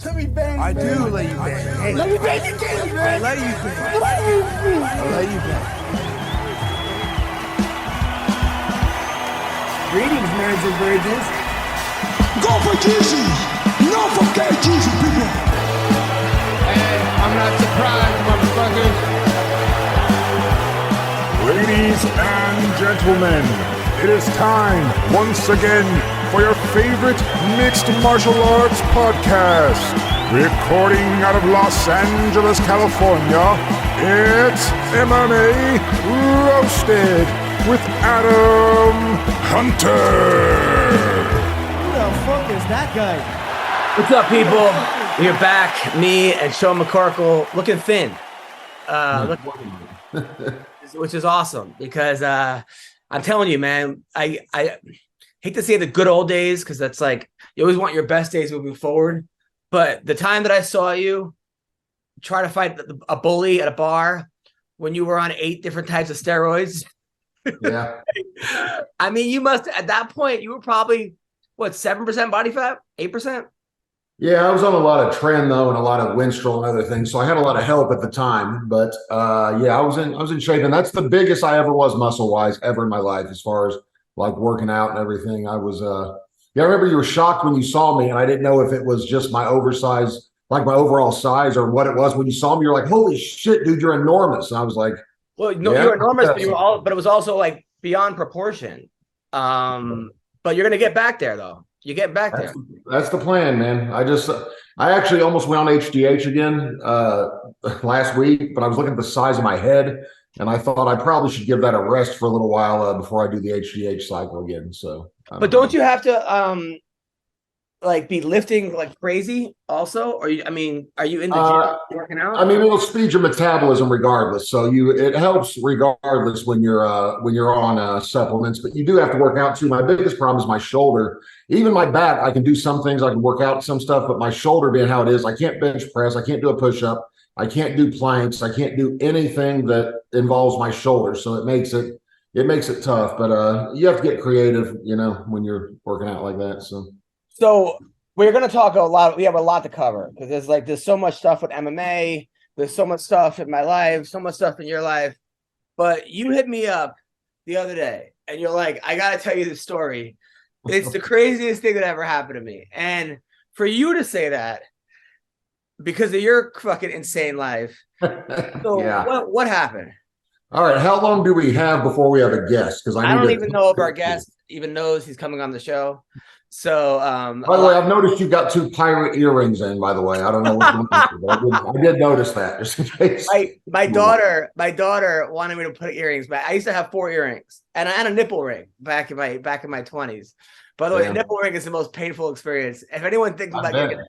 Let me bang. I do let you bang. Hey, let me bang you, James, man. I let you bang. I let you bang. Greetings, marriage and virgins. Go for Jesus. No forget Jesus, people. Hey, I'm not surprised, motherfuckers. Ladies and gentlemen, it is time once again for your favorite mixed martial arts podcast. Recording out of Los Angeles, California, it's MMA Roasted with Adam Hunter. Who the fuck is that guy? What's up, people? We're back. Me and Sean McCorkle looking thin. Which is awesome because I'm telling you, man, I hate to say the good old days because that's like you always want your best days moving forward. But the time that I saw you try to fight a bully at a bar when you were on 8 different types of steroids. Yeah. I mean, you must at that point you were probably what 7% body fat, 8%. Yeah, I was on a lot of tren though, and a lot of Winstrol and other things, so I had a lot of help at the time. But yeah, I was in shape, and that's the biggest I ever was muscle wise ever in my life, as far as like working out and everything. I was yeah, I remember you were shocked when you saw me, and I didn't know if it was just my oversized, like my overall size, or what it was. When you saw me, you're like, "Holy shit, dude, you're enormous!" And I was like, "Well, no, yeah, you're enormous, but but it was also like beyond proportion." But you're gonna get back there, though. You get back there. That's the plan, man. I actually almost went on HGH again last week, but I was looking at the size of my head, and I thought I probably should give that a rest for a little while before I do the HGH cycle again. So, but don't you have to like be lifting like crazy also? Or I mean, are you in the gym working out? I mean, it'll speed your metabolism regardless. So it helps regardless when you're on supplements, but you do have to work out too. My biggest problem is my shoulder. Even my back, I can do some things. I can work out some stuff, but my shoulder being how it is, I can't bench press. I can't do a push-up. I can't do planks. I can't do anything that involves my shoulder. So it makes it tough, but you have to get creative, you know, when you're working out like that. So we're going to talk a lot. We have a lot to cover because there's so much stuff with MMA. There's so much stuff in my life, so much stuff in your life. But you hit me up the other day and you're like, I got to tell you the story. It's the craziest thing that ever happened to me. And for you to say that because of your fucking insane life. So yeah. What happened? All right. How long do we have before we have a guest? Because I don't even know if our guest even knows he's coming on the show. So, by the way, I've noticed you got 2 pirate earrings in, by the way. I don't know what's going on, but I did notice that just in case. My daughter wanted me to put earrings back. I used to have 4 earrings and I had a nipple ring back in my 20s. By the way, the nipple ring is the most painful experience. If anyone thinks about getting it,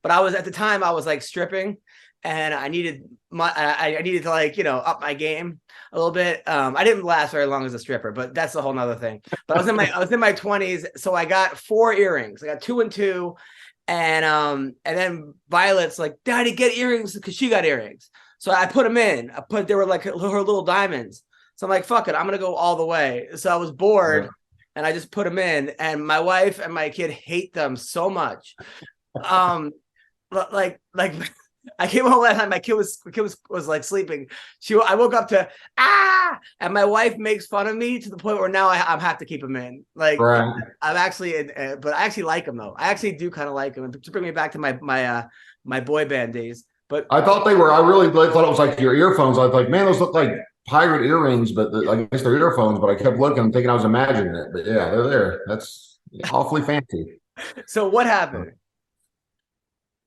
but at the time I was like stripping and I needed to like, you know, up my game a little bit. I didn't last very long as a stripper, but that's a whole nother thing. But I was in my 20s, so I got 4 earrings. I got 2 and 2, and then Violet's like, "Daddy, get earrings," because she got earrings. So I put them in. They were like her little diamonds. So I'm like, "Fuck it, I'm gonna go all the way." So I was bored, and I just put them in. And my wife and my kid hate them so much. Like. I came home last night. My kid was like sleeping. I woke up to and my wife makes fun of me to the point where now I have to keep him in. Like right. I'm actually, but I actually like him though. I actually do kind of like him to bring me back to my boy band days. But I thought they were. I really thought it was like your earphones. I was like, man, those look like pirate earrings, but I guess they're earphones. But I kept looking, thinking I was imagining it. But yeah, they're there. That's awfully fancy. So what happened?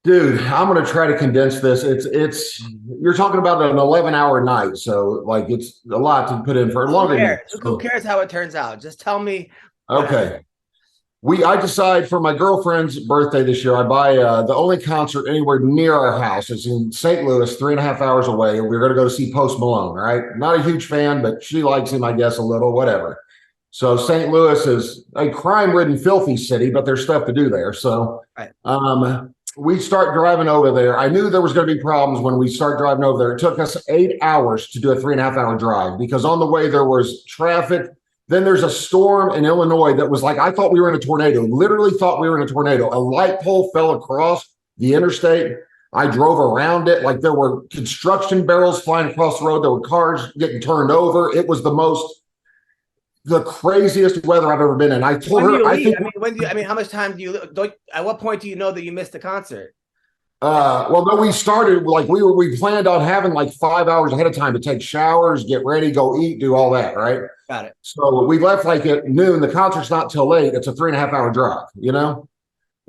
Dude, I'm going to try to condense this. It's you're talking about an 11-hour night, so like it's a lot to put in for a long day. Who cares how it turns out? Just tell me. Okay. I decide for my girlfriend's birthday this year, I buy the only concert anywhere near our house. It's in St. Louis, 3.5 hours away. And we're going to go to see Post Malone, right? Not a huge fan, but she likes him, I guess, a little, whatever. So St. Louis is a crime-ridden, filthy city, but there's stuff to do there. So we start driving over there. I knew there was going to be problems when we start driving over there. It took us 8 hours to do a 3.5-hour drive because on the way there was traffic. Then there's a storm in Illinois that was like, I thought we were in a tornado, literally thought we were in a tornado. A light pole fell across the interstate. I drove around it. Like there were construction barrels flying across the road. There were cars getting turned over. It was the craziest weather I've ever been in. I told her, how much time do you, at what point do you know that you missed the concert? Well, no, we started like we planned on having like 5 hours ahead of time to take showers, get ready, go eat, do all that, right? Got it. So we left like at noon. The concert's not till late. It's a 3.5 hour drive,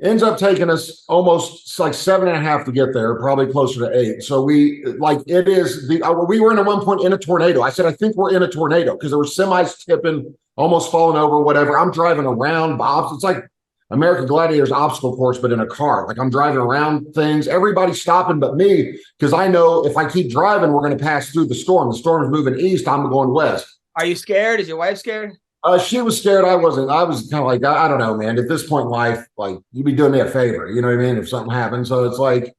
ends up taking us almost like 7.5 to get there, probably closer to 8. So we we were in at one point in a tornado. I said, I think we're in a tornado because there were semis tipping, almost falling over, whatever. I'm driving around. It's like American Gladiators obstacle course, but in a car. Like I'm driving around things, everybody's stopping but me, because I know if I keep driving, we're going to pass through the storm. The storm is moving east. I'm going west. Are you scared? Is your wife scared? She was scared. I wasn't. I was kind of like, I don't know, man. At this point in life, like you'd be doing me a favor, you know what I mean? If something happens. So it's like,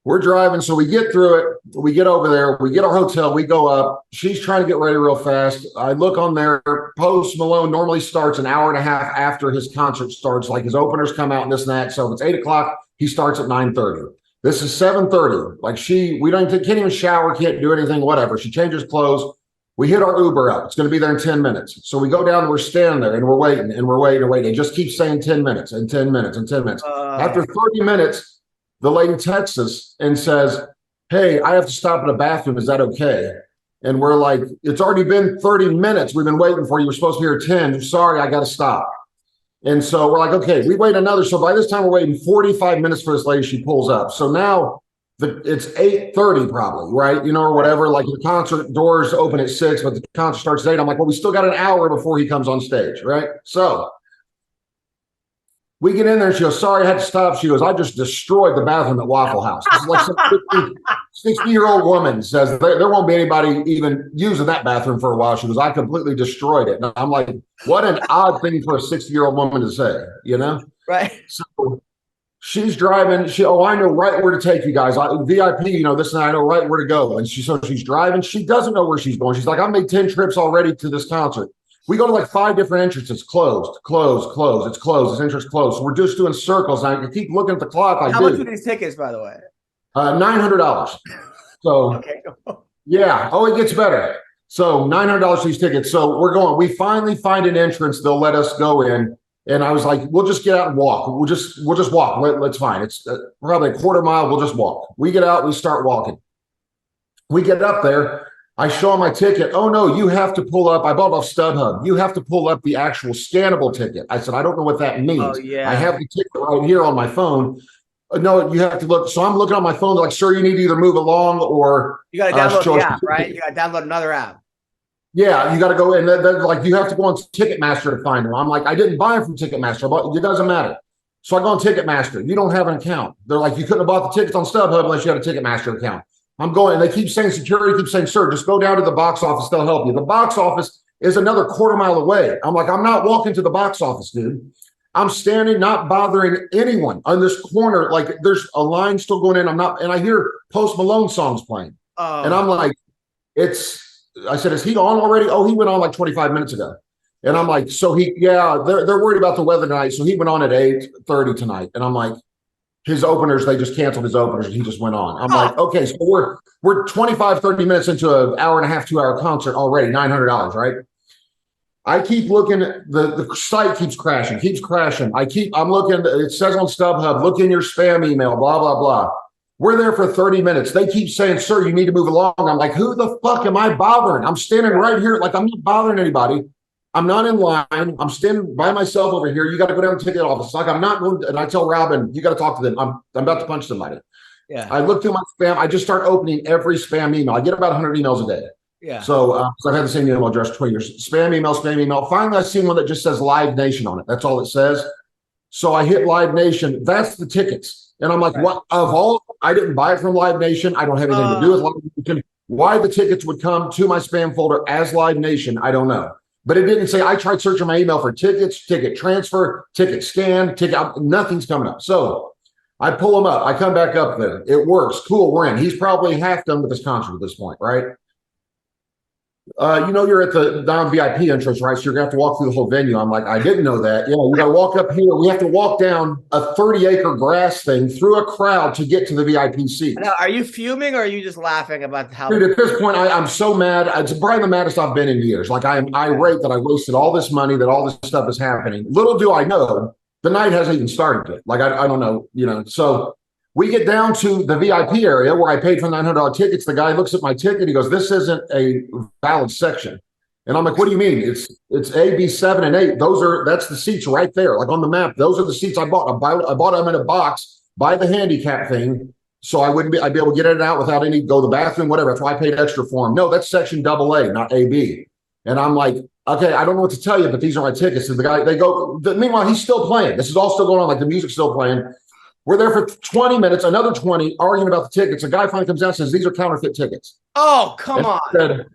we're driving. So we get through it. We get over there. We get our hotel. We go up. She's trying to get ready real fast. I look on there. Post Malone normally starts an hour and a half after his concert starts. Like his openers come out and this and that. So if it's 8 o'clock, he starts at 9:30. This is 7:30. Like can't even shower, can't do anything, whatever. She changes clothes. We hit our Uber up. It's going to be there in 10 minutes. So we go down and we're standing there and we're waiting and we're waiting and waiting. It just keeps saying 10 minutes and 10 minutes and 10 minutes. After 30 minutes, the lady texts us and says, hey, I have to stop at a bathroom. Is that okay? And we're like, it's already been 30 minutes. We've been waiting for you. We're supposed to be here at 10. Sorry, I got to stop. And so we're like, okay, we wait another. So by this time, we're waiting 45 minutes for this lady. She pulls up. So now it's 8:30 probably, right? Or whatever. Like the concert doors open at 6, but the concert starts at 8. I'm like, well, we still got an hour before he comes on stage, right? So we get in there and she goes, sorry, I had to stop. She goes, I just destroyed the bathroom at Waffle House. It's like some 60-year-old woman says there won't be anybody even using that bathroom for a while. She goes, I completely destroyed it. And I'm like, what an odd thing for a 60-year-old woman to say, Right. So she's driving. I know right where to take you guys. VIP, this and that, I know right where to go. And she's driving. She doesn't know where she's going. She's like, I made 10 trips already to this concert. We go to like 5 different entrances. Closed. It's closed. This entrance closed. So we're just doing circles. And I keep looking at the clock. How much are these tickets, by the way? $900. So okay. Yeah. Oh, it gets better. So $900 for these tickets. So we're going. We finally find an entrance. They'll let us go in. And I was like, we'll just get out and walk. We'll just walk. Let's fine. It's probably a quarter mile. We'll just walk. We get out. We start walking. We get up there. I show him my ticket. Oh, no, you have to pull up. I bought it off StubHub. You have to pull up the actual scannable ticket. I said, I don't know what that means. Oh, yeah. I have the ticket right here on my phone. No, you have to look. So I'm looking on my phone like, sir, you need to either move along or you got to download the app, right? You got to download another app. Yeah, you got to go in. Like you have to go on Ticketmaster to find them. I'm like, I didn't buy them from Ticketmaster, but it doesn't matter. So I go on Ticketmaster. You don't have an account. They're like, you couldn't have bought the tickets on StubHub unless you had a Ticketmaster account. I'm going, and they keep saying security, keep saying, sir, just go down to the box office. They'll help you. The box office is another quarter mile away. I'm like, I'm not walking to the box office, dude. I'm standing, not bothering anyone on this corner. Like there's a line still going in. And I hear Post Malone songs playing. And I'm like, I said, is he on already? Oh, he went on like 25 minutes ago. And I'm like, they're worried about the weather tonight. So he went on at 8:30 tonight. And I'm like, his openers, they just canceled his openers and he just went on. I'm like, okay, so we're 25, 30 minutes into an hour and a half, 2 hour concert already, $900, right? I keep looking, the site keeps crashing. I'm looking, it says on StubHub, look in your spam email, blah, blah, blah. We're there for 30 minutes. They keep saying, sir, you need to move along. I'm like, who the fuck am I bothering? I'm standing right here. Like, I'm not bothering anybody. I'm not in line. I'm standing by myself over here. You got to go down to the ticket office. Like, I'm not going to, and I tell Robin, you got to talk to them. I'm about to punch somebody. Yeah. I look through my spam. I just start opening every spam email. I get about 100 emails a day. Yeah. So I've had the same email address 20 years. Spam email. Finally, I see one that just says Live Nation on it. That's all it says. So I hit Live Nation. That's the tickets. And I'm like, what of all? I didn't buy it from Live Nation. I don't have anything to do with Live Nation. Why the tickets would come to my spam folder as Live Nation, I don't know. But it didn't say. I tried searching my email for tickets, ticket transfer, ticket scan, nothing's coming up. So I pull him up. I come back up there. It works. Cool, we're in. He's probably half done with his concert at this point, right? You're at the non-VIP entrance, right? So you're gonna have to walk through the whole venue. I'm like, I didn't know that. You gotta walk up here. We have to walk down a 30-acre grass thing through a crowd to get to the VIP seats. Now, are you fuming or are you just laughing about how? Dude, at this point, I'm so mad. It's probably the maddest I've been in years. Like, I am irate that I wasted all this money, that all this stuff is happening. Little do I know, the night hasn't even started yet. Like, I don't know, So we get down to the VIP area where I paid for $900 tickets. The guy looks at my ticket. He goes, "This isn't a valid section." And I'm like, "What do you mean? It's A, B, 7, and 8. That's the seats right there. Like on the map, those are the seats I bought. I bought them in a box by the handicap thing. So I'd be able to get in and out without go to the bathroom, whatever. That's why I paid extra for them. No, that's section AA, not AB. And I'm like, okay, I don't know what to tell you, but these are my tickets. And the guy, meanwhile, he's still playing. This is all still going on. Like the music's still playing. We're there for 20 minutes, another 20, arguing about the tickets. A guy finally comes out and says, "These are counterfeit tickets." Oh, come on.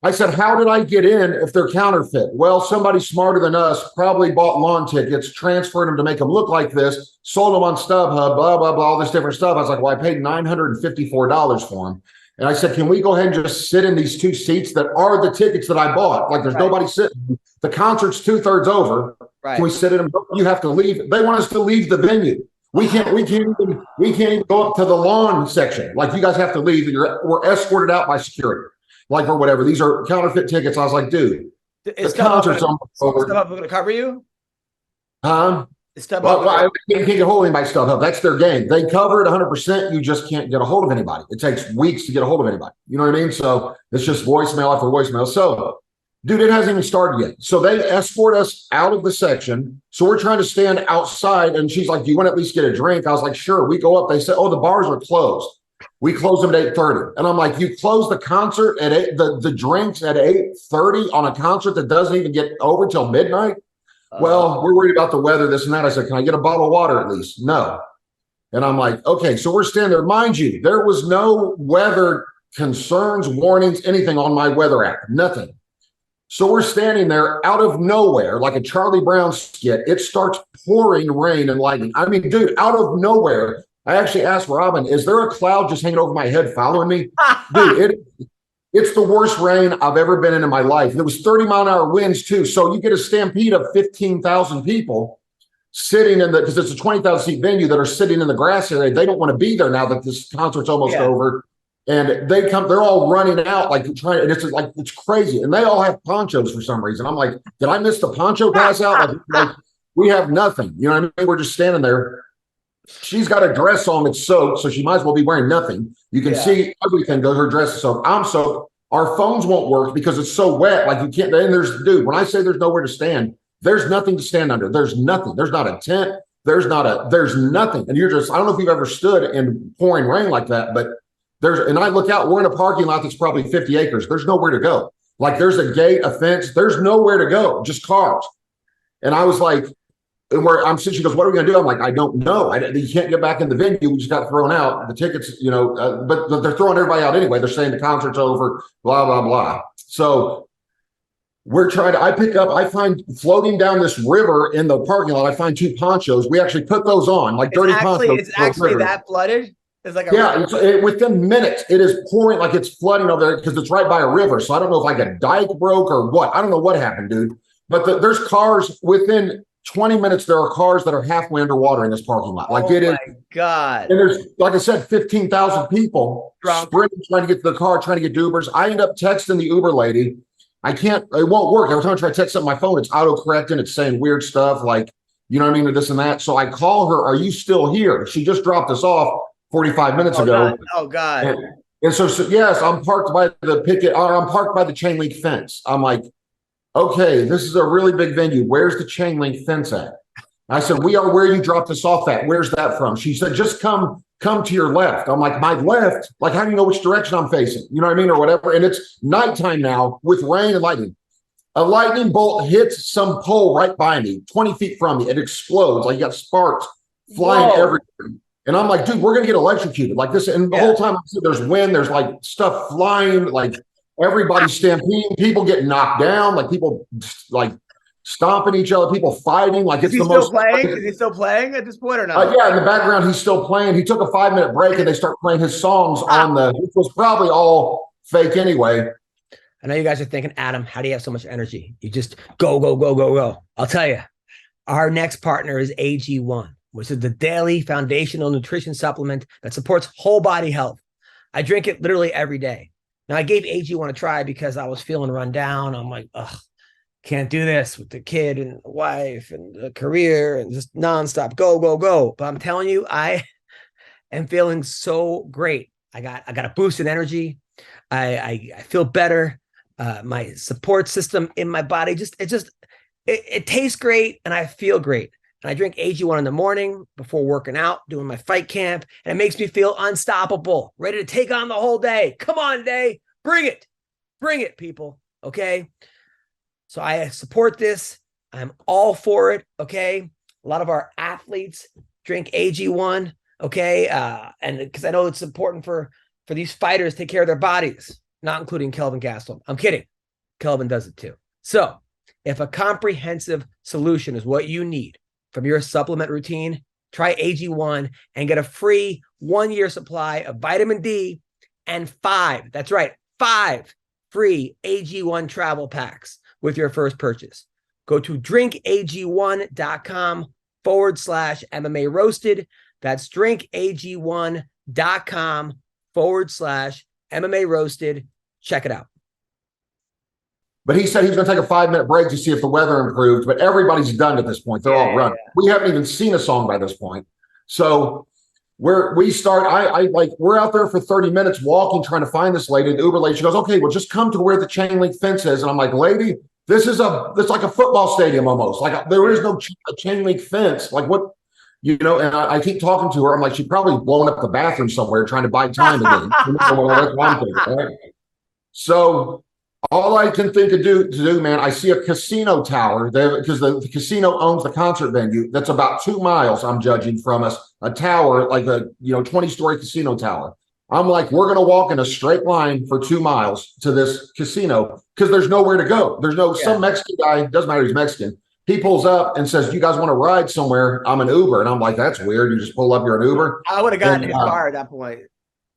I said, "How did I get in if they're counterfeit?" "Well, somebody smarter than us probably bought lawn tickets, transferred them to make them look like this, sold them on StubHub, blah, blah, blah, all this different stuff." I was like, "Well, I paid $954 for them." And I said, "Can we go ahead and just sit in these two seats that are the tickets that I bought? Like there's nobody sitting. The concert's 2/3 over. Right. Can we sit in them? You have to leave." They want us to leave the venue. We can't even go up to the lawn section. Like you guys have to leave. We're escorted out by security, like or whatever. These are counterfeit tickets. I was like, dude, is the concert's almost over. StubHub going to cover you? Huh? Well, I can't get a hold of anybody. StubHub. That's their game. They cover it 100%. You just can't get a hold of anybody. It takes weeks to get a hold of anybody. You know what I mean? So it's just voicemail after voicemail. So, dude, it hasn't even started yet. So they escort us out of the section. So we're trying to stand outside. And she's like, "Do you want to at least get a drink?" I was like, "Sure." We go up. They said, "Oh, the bars are closed." We close them at 8:30. And I'm like, "You close the concert at 8, the drinks at 8:30 on a concert that doesn't even get over till midnight?" "Well, we're worried about the weather, this and that." I said, "Can I get a bottle of water at least?" "No." And I'm like, okay, so we're standing there. Mind you, there was no weather concerns, warnings, anything on my weather app, nothing. So we're standing there out of nowhere, like a Charlie Brown skit. It starts pouring rain and lightning. I mean, dude, out of nowhere. I actually asked Robin, "Is there a cloud just hanging over my head following me?" Dude, it's the worst rain I've ever been in my life. There was 30-mile-an-hour winds too. So you get a stampede of 15,000 people sitting because it's a 20,000 seat venue that are sitting in the grass area. They don't want to be there now that this concert's almost over. And they're all running out, like trying, and it's crazy. And they all have ponchos for some reason. I'm like, did I miss the poncho pass out? Like we have nothing. You know what I mean? We're just standing there. She's got a dress on that's soaked, so she might as well be wearing nothing. You can see everything. Her dress is soaked. I'm soaked. Our phones won't work because it's so wet. Like you can't. And when I say there's nowhere to stand, there's nothing to stand under. There's nothing. There's not a tent. There's nothing. And you're just, I don't know if you've ever stood in pouring rain like that, but and I look out, we're in a parking lot that's probably 50 acres. There's nowhere to go. Like there's a gate, a fence. There's nowhere to go, just cars. And I was like, where I'm sitting, she goes, "What are we going to do?" I'm like, "I don't know. You can't get back in the venue. We just got thrown out. The tickets, but they're throwing everybody out anyway. They're saying the concert's over, blah, blah, blah." So I find floating down this river in the parking lot, I find 2 ponchos. We actually put those on, like dirty ponchos. It's actually that flooded? It's like within minutes, it is pouring like it's flooding over there because it's right by a river. So I don't know if like a dike broke or what. I don't know what happened, dude. But there's cars within 20 minutes. There are cars that are halfway underwater in this parking lot. Like it is. Oh my God. And there's, like I said, 15,000 people sprinting, trying to get to the car, trying to get Ubers. I end up texting the Uber lady. It won't work. Every time I try to text something on my phone, it's auto-correcting. It's saying weird stuff like, you know what I mean, or this and that. So I call her, "Are you still here?" She just dropped us off 45 minutes ago. God. And so, yes, I'm parked by the picket, or I'm parked by the chain link fence. I'm like, okay, this is a really big venue. Where's the chain link fence at? I said, "We are where you dropped us off at. Where's that from?" She said, "Just come to your left." I'm like, "My left? Like, how do you know which direction I'm facing?" You know what I mean? Or whatever. And it's nighttime now with rain and lightning. A lightning bolt hits some pole right by me, 20 feet from me. It explodes. Like you got sparks flying everywhere. And I'm like, dude, we're going to get electrocuted like this. And the whole time I said, there's wind, there's like stuff flying, like everybody's stampeding, people get knocked down, like people like stomping each other, people fighting. Like it's the most. Is he still playing at this point or not? Yeah, in the background, he's still playing. He took a 5-minute break and they start playing his songs which was probably all fake anyway. I know you guys are thinking, Adam, how do you have so much energy? You just go, go, go, go, go. I'll tell you, our next partner is AG1, which is the daily foundational nutrition supplement that supports whole body health. I drink it literally every day. Now, I gave AG1 a try because I was feeling run down. I'm like, ugh, can't do this with the kid and the wife and the career and just nonstop go, go, go. But I'm telling you, I am feeling so great. I got a boost in energy. I feel better. My support system in my body it tastes great and I feel great. And I drink AG1 in the morning before working out, doing my fight camp, and it makes me feel unstoppable, ready to take on the whole day. Come on, day. Bring it, people. Okay. So I support this. I'm all for it. Okay. A lot of our athletes drink AG1. Okay. And because I know it's important for these fighters to take care of their bodies, not including Kelvin Gastelum. I'm kidding. Kelvin does it too. So if a comprehensive solution is what you need from your supplement routine, try AG1 and get a free 1-year supply of vitamin D and 5 free AG1 travel packs with your first purchase. Go to drinkag1.com/MMA Roasted. That's drinkag1.com/MMA Roasted. Check it out. But he said he's going to take a 5-minute break to see if the weather improved. But everybody's done at this point. They're all running. Yeah. We haven't even seen a song by this point. So we're out there for 30 minutes walking, trying to find this lady. The Uber lady, she goes, okay, well, just come to where the chain link fence is. And I'm like, lady, it's like a football stadium almost. Like there is no chain link fence. Like what, and I keep talking to her. I'm like, she's probably blown up the bathroom somewhere trying to buy time again. Right? So all I can think to do, man, I see a casino tower because the casino owns the concert venue. That's about 2 miles, I'm judging from us, a tower, like a 20-story casino tower. I'm like, we're going to walk in a straight line for 2 miles to this casino because there's nowhere to go. There's some Mexican guy, doesn't matter, he's Mexican. He pulls up and says, you guys want to ride somewhere? I'm an Uber. And I'm like, that's weird. You just pull up, you're an Uber. I would have gotten his car at that point.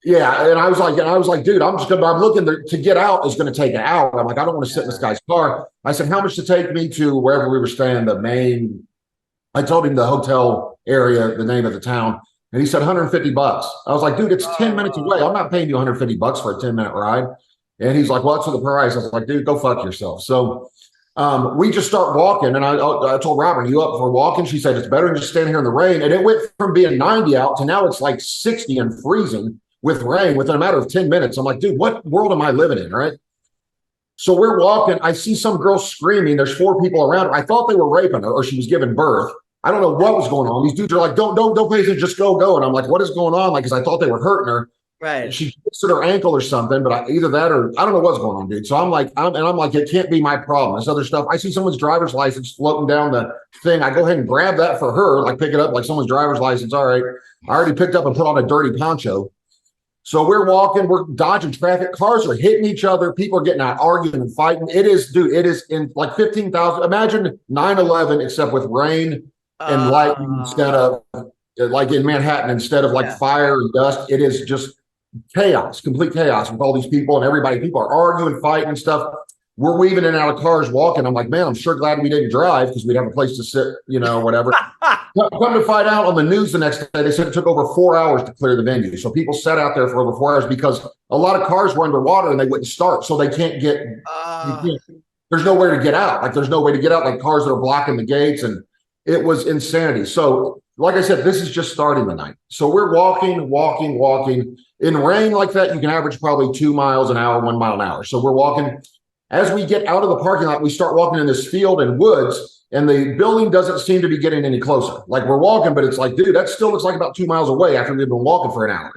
Yeah, and I was like, dude, I'm looking to get out is going to take an hour. I'm like, I don't want to sit in this guy's car. I said, how much to take me to wherever we were staying, I told him the hotel area, the name of the town, and he said $150. I was like, dude, it's 10 minutes away. I'm not paying you $150 for a 10-minute ride. And he's like, what's the price? I was like, dude, go fuck yourself. So we just start walking, and I told Robert, you up for walking? She said, it's better than just standing here in the rain. And it went from being 90 out to now it's like 60 and freezing with rain within a matter of 10 minutes. I'm like, dude, what world am I living in, right? So we're walking. I see some girl screaming. There's 4 people around her. I thought they were raping her or she was giving birth. I don't know what was going on. These dudes are like, don't pay attention, just go. And I'm like, what is going on? Like, because I thought they were hurting her. Right. She twisted her ankle or something, but either that or I don't know what's going on, dude. So I'm like, it can't be my problem. This other stuff. I see someone's driver's license floating down the thing. I go ahead and grab that for her, like pick it up like someone's driver's license. All right. I already picked up and put on a dirty poncho. So we're walking, we're dodging traffic. Cars are hitting each other. People are getting out, arguing and fighting. It is in like 15,000. Imagine 9/11, except with rain and lightning instead of like in Manhattan, instead of like fire and dust. It is just chaos, complete chaos with all these people and everybody. People are arguing, fighting and stuff. We're weaving in and out of cars, walking. I'm like, man, I'm sure glad we didn't drive because we'd have a place to sit, whatever. Come to find out on the news the next day, they said it took over 4 hours to clear the venue. So people sat out there for over 4 hours because a lot of cars were underwater and they wouldn't start. So they can't get, there's nowhere to get out. Like there's no way to get out, like cars that are blocking the gates. And it was insanity. So like I said, this is just starting the night. So we're walking. In rain like that, you can average probably 2 miles an hour, 1 mile an hour. So we're walking. As we get out of the parking lot, we start walking in this field and woods, and the building doesn't seem to be getting any closer. Like we're walking, but it's like, dude, that still looks like about 2 miles away after we've been walking for an hour,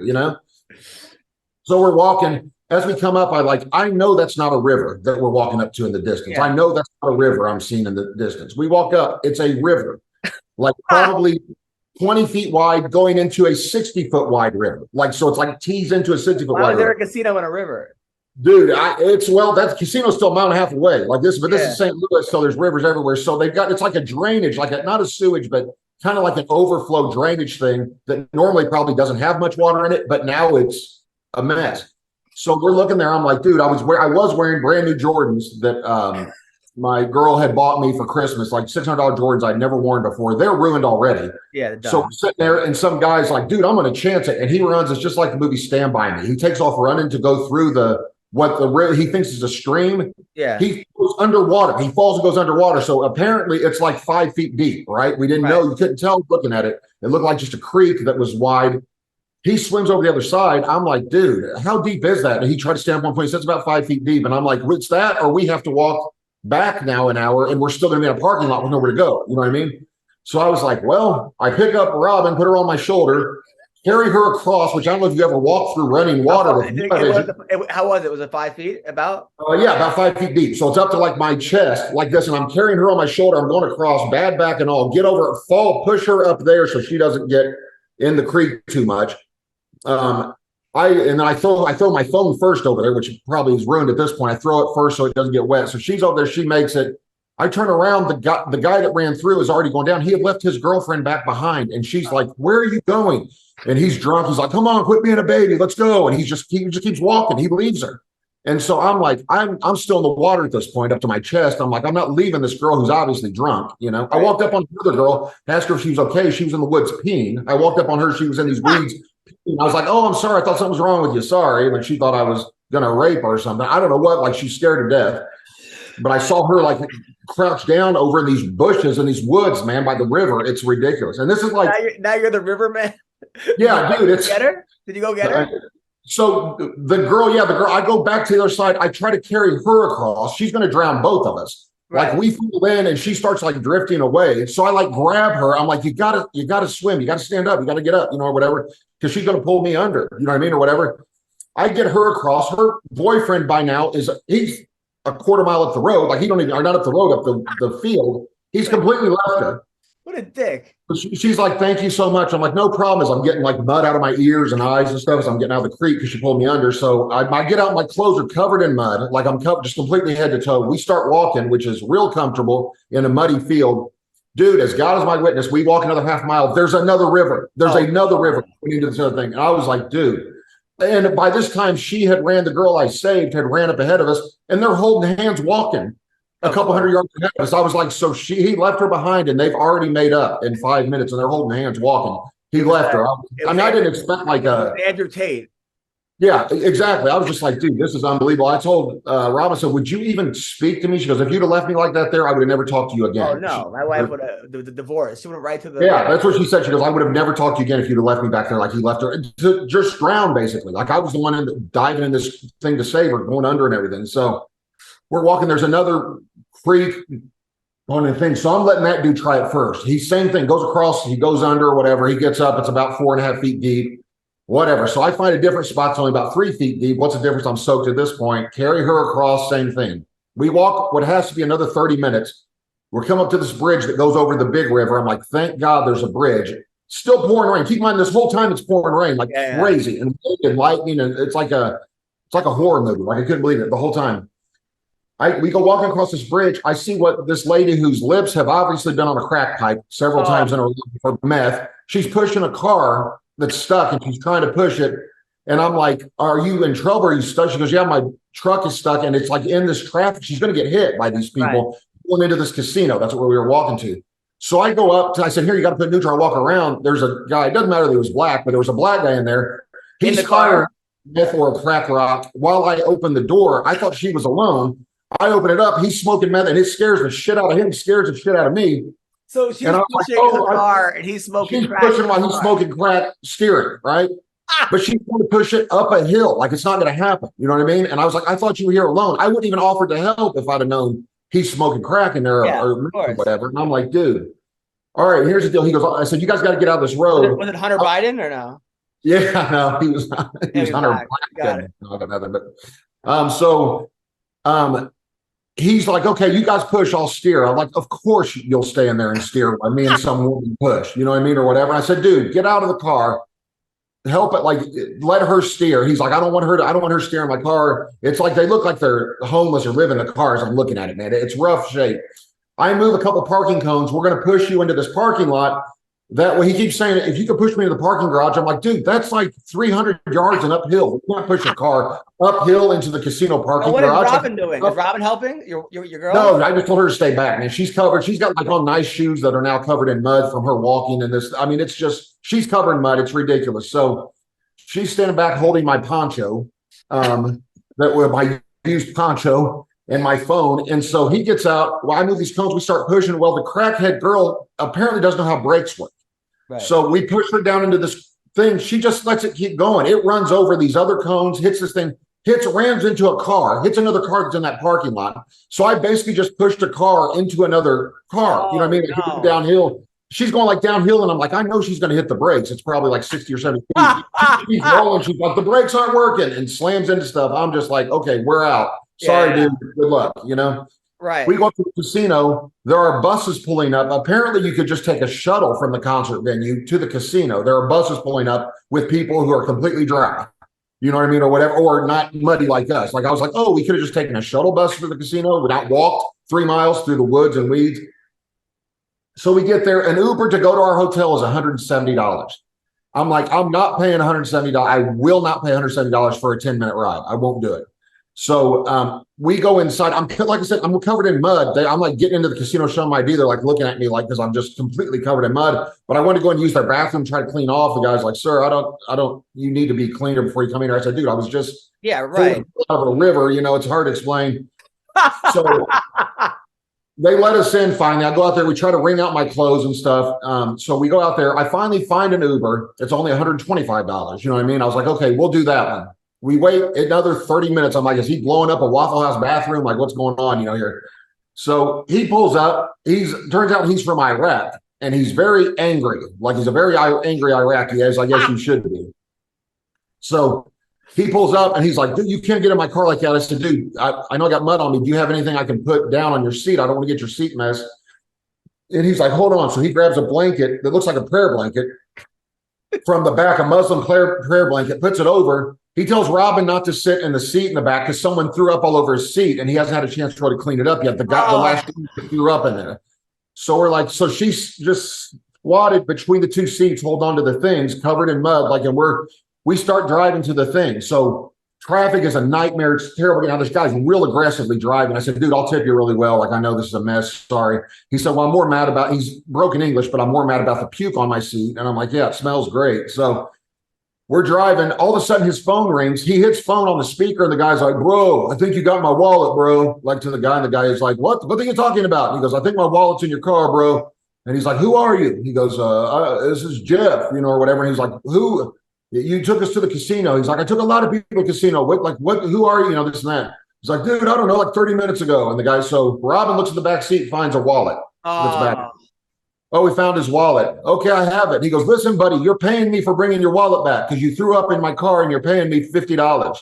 So we're walking. As we come up, I know that's not a river that we're walking up to in the distance. Yeah. I know that's not a river I'm seeing in the distance. We walk up, it's a river, like probably 20 feet wide going into a 60-foot wide river. So it's like tees into a 60-foot wide river. Why is there a casino in a river? Dude, that casino's still a mile and a half away. Like this, but this is St. Louis, so there's rivers everywhere. So it's like a drainage, not a sewage, but kind of like an overflow drainage thing that normally probably doesn't have much water in it, but now it's a mess. So we're looking there. I'm like, dude, I was wearing brand new Jordans that my girl had bought me for Christmas, like $600 Jordans I'd never worn before. They're ruined already. Yeah. So we're sitting there, and some guy's like, dude, I'm going to chance it. And he runs. It's just like the movie Stand By Me. He takes off running to go through he thinks is a stream. Yeah. He goes underwater. He falls and goes underwater. So apparently it's like 5 feet deep, right? We didn't know. You couldn't tell looking at it. It looked like just a creek that was wide. He swims over the other side. I'm like, dude, how deep is that? And he tried to stand up 1 point. He said it's about 5 feet deep. And I'm like, it's that, or we have to walk back now an hour, and we're still going to be in a parking lot with nowhere to go. You know what I mean? So I was like, well, I pick up Robin, put her on my shoulder, carry her across, which I don't know if you ever walked through running water. How was it? Was it 5 feet about? Yeah, about 5 feet deep. So it's up to like my chest like this, and I'm carrying her on my shoulder. I'm going across, bad back and all, get over, fall, push her up there so she doesn't get in the creek too much. I throw my phone first over there, which probably is ruined at this point. I throw it first so it doesn't get wet. So she's over there, she makes it. I turn around, the guy that ran through is already going down. He had left his girlfriend back behind, and she's like, where are you going? And he's drunk. He's like, come on, quit being a baby. Let's go. And he just keeps walking. He leaves her. And so I'm like, I'm still in the water at this point, up to my chest. I'm like, I'm not leaving this girl who's obviously drunk. You know, I walked up on the other girl, asked her if she was okay. She was in the woods peeing. I walked up on her. She was in these weeds. I was like, oh, I'm sorry. I thought something was wrong with you. Sorry. But she thought I was going to rape her or something. I don't know what, like she's scared to death. But I saw her like crouched down over in these bushes in these woods, man, by the river. It's ridiculous. And this is like. Now you're the river man? Yeah, dude. Get her? Did you go get her? So the girl, I go back to the other side. I try to carry her across. She's going to drown both of us. Right. Like we fall in and she starts like drifting away. So I like grab her. I'm like, you gotta swim. You gotta stand up. You gotta get up, or whatever, because she's going to pull me under, you know what I mean? Or whatever. I get her across. Her boyfriend by now he's a quarter mile up the road. Like not up the road, up the field. He's completely left her. What a dick. She's like, thank you so much. I'm like, no problem. As I'm getting like mud out of my ears and eyes and stuff as I'm getting out of the creek because she pulled me under. So I get out, my clothes are covered in mud. Like I'm covered just completely head to toe. We start walking, which is real comfortable in a muddy field. Dude, as God is my witness, we walk another half mile. There's another river. There's another river going into this other thing. And I was like, dude. And by this time the girl I saved had ran up ahead of us, and they're holding hands walking a couple hundred yards ahead of us. I was like, so he left her behind, and they've already made up in 5 minutes, and they're holding hands walking. He left her. I didn't expect like Andrew Tate. Yeah, exactly. I was just like, dude, this is unbelievable. I told Robin, so would you even speak to me? She goes, if you'd have left me like that there, I would have never talked to you again. Oh, no. My wife would have, the divorce. She went right to the. Yeah, that's what she said. She goes, I would have never talked to you again if you'd have left me back there like he left her. To just drown, basically. Like I was the one diving in this thing to save her, going under and everything. So we're walking. There's another creek on the thing. So I'm letting that dude try it first. Same thing, goes across, he goes under or whatever. He gets up. It's about 4.5 feet deep. Whatever. So I find a different spot. It's only about 3 feet deep. What's the difference? I'm soaked at this point. Carry her across, same thing. We walk what has to be another 30 minutes. We're coming up to this bridge that goes over the big river. I'm like, thank God there's a bridge. Still pouring rain. Keep in mind, this whole time it's pouring rain like crazy and lightning. And it's like a horror movie. Like I couldn't believe it the whole time. We go walking across this bridge. I see what this lady whose lips have obviously been on a crack pipe several times in her life for meth. She's pushing a car that's stuck, and she's trying to push it. And I'm like, are you in trouble? Are you stuck? She goes, yeah, my truck is stuck, and it's like in this traffic. She's going to get hit by these people going into this casino. That's where we were walking to. So I go up I said, here, you got to put neutral. I walk around. There's a guy. It doesn't matter that he was black, but there was a black guy in there. He's firing meth or a crack rock. While I opened the door, I thought she was alone. I open it up. He's smoking meth, and it scares the shit out of him. Scares the shit out of me. So she's pushing the car, and he's smoking crack. She's pushing while he's smoking crack, steering, right? But she's going to push it up a hill. Like it's not going to happen. You know what I mean? And I was like, I thought you were here alone. I wouldn't even offer to help if I'd have known he's smoking crack in there or whatever. And I'm like, dude, all right, here's the deal. He goes, I said, you guys got to get out of this road. Was it Hunter Biden or no? Yeah, no, he was Hunter Biden. He's like, okay, you guys push, I'll steer. I'm like, of course you'll stay in there and steer while me and some woman push, you know what I mean, or whatever. I said, dude, get out of the car, help it, like let her steer. He's like, I don't want her steering my car. It's like they look like they're homeless or live in the cars. I'm looking at it, man. It's rough shape. I move a couple parking cones. We're going to push you into this parking lot. That way, he keeps saying, if you could push me to the parking garage, I'm like, dude, that's like 300 yards and uphill. You can't push a car uphill into the casino parking What garage. is Robin doing? Is Robin helping your girl? No, I just told her to stay back, man. She's covered. She's got like on nice shoes that are now covered in mud from her walking in this. I mean, it's just, she's covered in mud. It's ridiculous. So she's standing back holding my poncho, that was my used poncho, and my phone. And so he gets out. Well, I move these cones. We start pushing. Well, the crackhead girl apparently doesn't know how brakes work. Right. So we push her down into this thing. She just lets it keep going. It runs over these other cones, hits this thing, rams into a car, hits another car that's in that parking lot. So I basically just pushed a car into another car. You know what I mean? No. Downhill. She's going like downhill, and I'm like, I know she's going to hit the brakes. It's probably like 60 or 70 feet. She's rolling. She's like, the brakes aren't working, and slams into stuff. I'm just like, okay, we're out. Sorry, dude. Good luck, you know? Right. We go to the casino. There are buses pulling up. Apparently, you could just take a shuttle from the concert venue to the casino. There are buses pulling up with people who are completely dry. You know what I mean? Or whatever, or not muddy like us. Like I was like, oh, we could have just taken a shuttle bus to the casino without walked 3 miles through the woods and weeds. So we get there. An Uber to go to our hotel is $170. I'm like, I'm not paying $170. I will not pay $170 for a 10-minute ride. I won't do it. So we go inside. I'm like I said, I'm covered in mud. I'm like getting into the casino, showing my ID. They're like looking at me like, because I'm just completely covered in mud. But I want to go and use their bathroom, try to clean off. The guy's like, sir, I don't. You need to be cleaner before you come in here. I said, dude, I was just right out of a river. You know, it's hard to explain. So they let us in finally. I go out there. We try to wring out my clothes and stuff. So we go out there. I finally find an Uber. It's only $125. You know what I mean? I was like, okay, we'll do that one. We wait another 30 minutes. I'm like, is he blowing up a Waffle House bathroom? Like, what's going on, you know, here? So he pulls up. Turns out he's from Iraq, and he's very angry. Like, he's a very angry Iraqi, as I guess you should be. So he pulls up, and he's like, dude, you can't get in my car like that. I said, dude, I know I got mud on me. Do you have anything I can put down on your seat? I don't want to get your seat messed. And he's like, hold on. So he grabs a blanket that looks like a prayer blanket from the back, a Muslim prayer blanket, puts it over. He tells Robin not to sit in the seat in the back because someone threw up all over his seat, and he hasn't had a chance to really clean it up yet. The last guy threw up in there. So we're like, so she's just squatted between the two seats, hold on to the things, covered in mud, like, and we start driving to the thing. So traffic is a nightmare. It's terrible. Now this guy's real aggressively driving. I said, dude, I'll tip you really well. Like, I know this is a mess. Sorry. He said, well, I'm more mad about, he's broken English, but I'm more mad about the puke on my seat. And I'm like, yeah, it smells great. So we're driving. All of a sudden, his phone rings. He hits phone on the speaker, and the guy's like, bro, I think you got my wallet, bro. Like, to the guy, and the guy is like, what are you talking about? And he goes, I think my wallet's in your car, bro. And he's like, who are you? He goes, this is Jeff, you know, or whatever. And he's like, who? You took us to the casino. He's like, I took a lot of people to the casino. Who are you? You know, this and that. He's like, dude, I don't know, like 30 minutes ago. And the guy, so Robin looks in the back seat, finds a wallet. That's back. Oh, we found his wallet. Okay, I have it. He goes, listen, buddy, you're paying me for bringing your wallet back because you threw up in my car and you're paying me $50.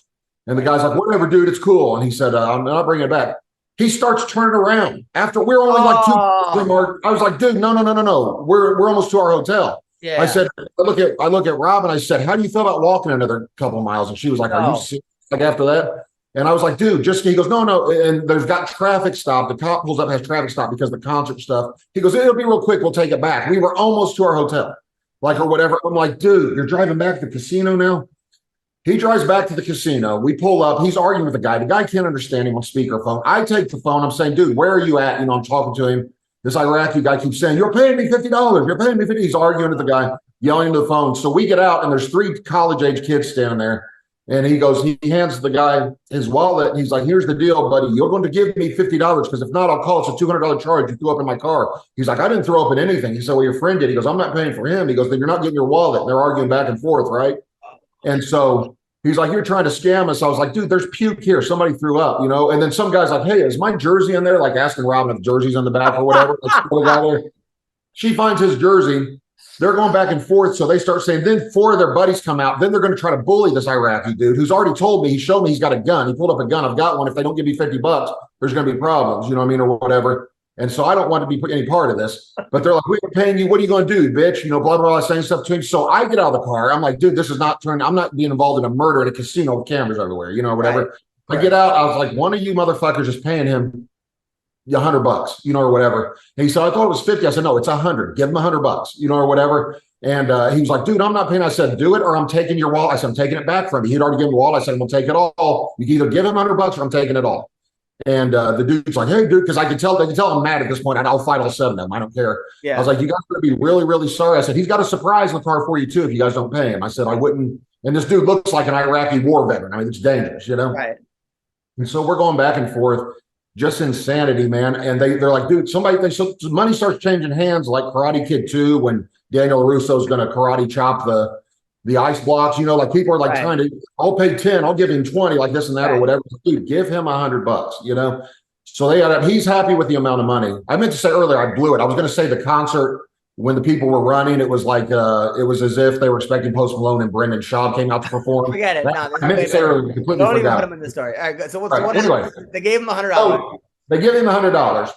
And the guy's like, whatever, dude, it's cool. And he said, I'm not bringing it back. He starts turning around after we're only like 2 I was like, dude, no. We're almost to our hotel. Yeah. I said, I look at Robin. I said, how do you feel about walking another couple of miles? And she was like, are you serious? Like, after that? And I was like, dude, he goes, no. And there's got traffic stop. The cop pulls up, has traffic stop because of the concert stuff. He goes, it'll be real quick. We'll take it back. We were almost to our hotel, like, or whatever. I'm like, dude, you're driving back to the casino now? He drives back to the casino. We pull up. He's arguing with the guy. The guy can't understand him on speakerphone. I take the phone. I'm saying, dude, where are you at? You know, I'm talking to him. This Iraqi guy keeps saying, you're paying me $50. You're paying me $50. He's arguing with the guy, yelling into the phone. So we get out, and there's 3 college-age kids standing there. And he goes, he hands the guy his wallet. And he's like, here's the deal, buddy. You're going to give me $50 because if not, I'll call. It's a $200 charge. You threw up in my car. He's like, I didn't throw up in anything. He said, well, your friend did. He goes, I'm not paying for him. He goes, then you're not getting your wallet. And they're arguing back and forth, right? And so he's like, you're trying to scam us. I was like, dude, there's puke here. Somebody threw up, you know? And then some guy's like, hey, is my jersey in there? Like asking Robin if jersey's on the back or whatever. She finds his jersey. They're going back and forth. So they start saying, then 4 of their buddies come out. Then they're going to try to bully this Iraqi dude who's already told me, he showed me he's got a gun. He pulled up a gun. I've got one. If they don't give me $50, there's going to be problems, you know what I mean? Or whatever. And so I don't want to be any part of this, but they're like, we're paying you. What are you going to do, bitch? You know, blah, blah, blah, saying stuff to him. So I get out of the car. I'm like, dude, this is not I'm not being involved in a murder at a casino with cameras everywhere, you know, whatever. Right. I get out. I was like, one of you motherfuckers is paying him $100, you know, or whatever. And he said, I thought it was 50. I said, no, it's 100. Give him $100, you know, or whatever. And he was like, dude, I'm not paying. I said, do it or I'm taking your wallet. I said, I'm taking it back from you. He'd already given the wallet. I said, I'm going to take it all. You can either give him $100 or I'm taking it all. And the dude's like, hey, dude, because they can tell I'm mad at this point, and I'll fight all 7 of them. I don't care. Yeah. I was like, you guys are going to be really, really sorry. I said, he's got a surprise in the car for you, too, if you guys don't pay him. I said, I wouldn't. And this dude looks like an Iraqi war veteran. I mean, it's dangerous, you know? Right. And so we're going back and forth. Just insanity, man. And they're like, dude, so money starts changing hands like Karate Kid 2 when Daniel LaRusso's going to karate chop the ice blocks, you know, like people are like trying to, I'll pay 10, I'll give him 20, like this and that or whatever. Dude, give him $100, you know? So he's happy with the amount of money. I meant to say earlier, I blew it. I was going to say the concert when the people were running, it was like, it was as if they were expecting Post Malone and Brendan Schaub came out to perform. Forget it. I meant to say earlier, completely don't forgot. even put him in the story. All right, so Anyway, they gave him $100. Oh, they give him $100.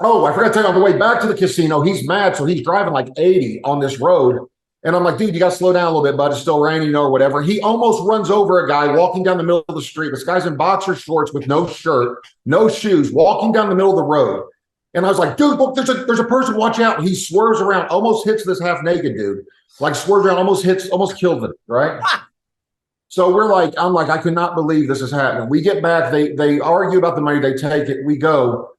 Oh, I forgot to tell you, on the way back to the casino, he's mad. So he's driving like 80 on this road. And I'm like, dude, you got to slow down a little bit, bud. It's still raining, you know, or whatever. He almost runs over a guy walking down the middle of the street. This guy's in boxer shorts with no shirt, no shoes, walking down the middle of the road. And I was like, dude, look, there's a person, watch out. And he swerves around, almost hits this half-naked dude. Like swerves around, almost kills him, right? So I'm like, I could not believe this is happening. We get back, they argue about the money, they take it, we go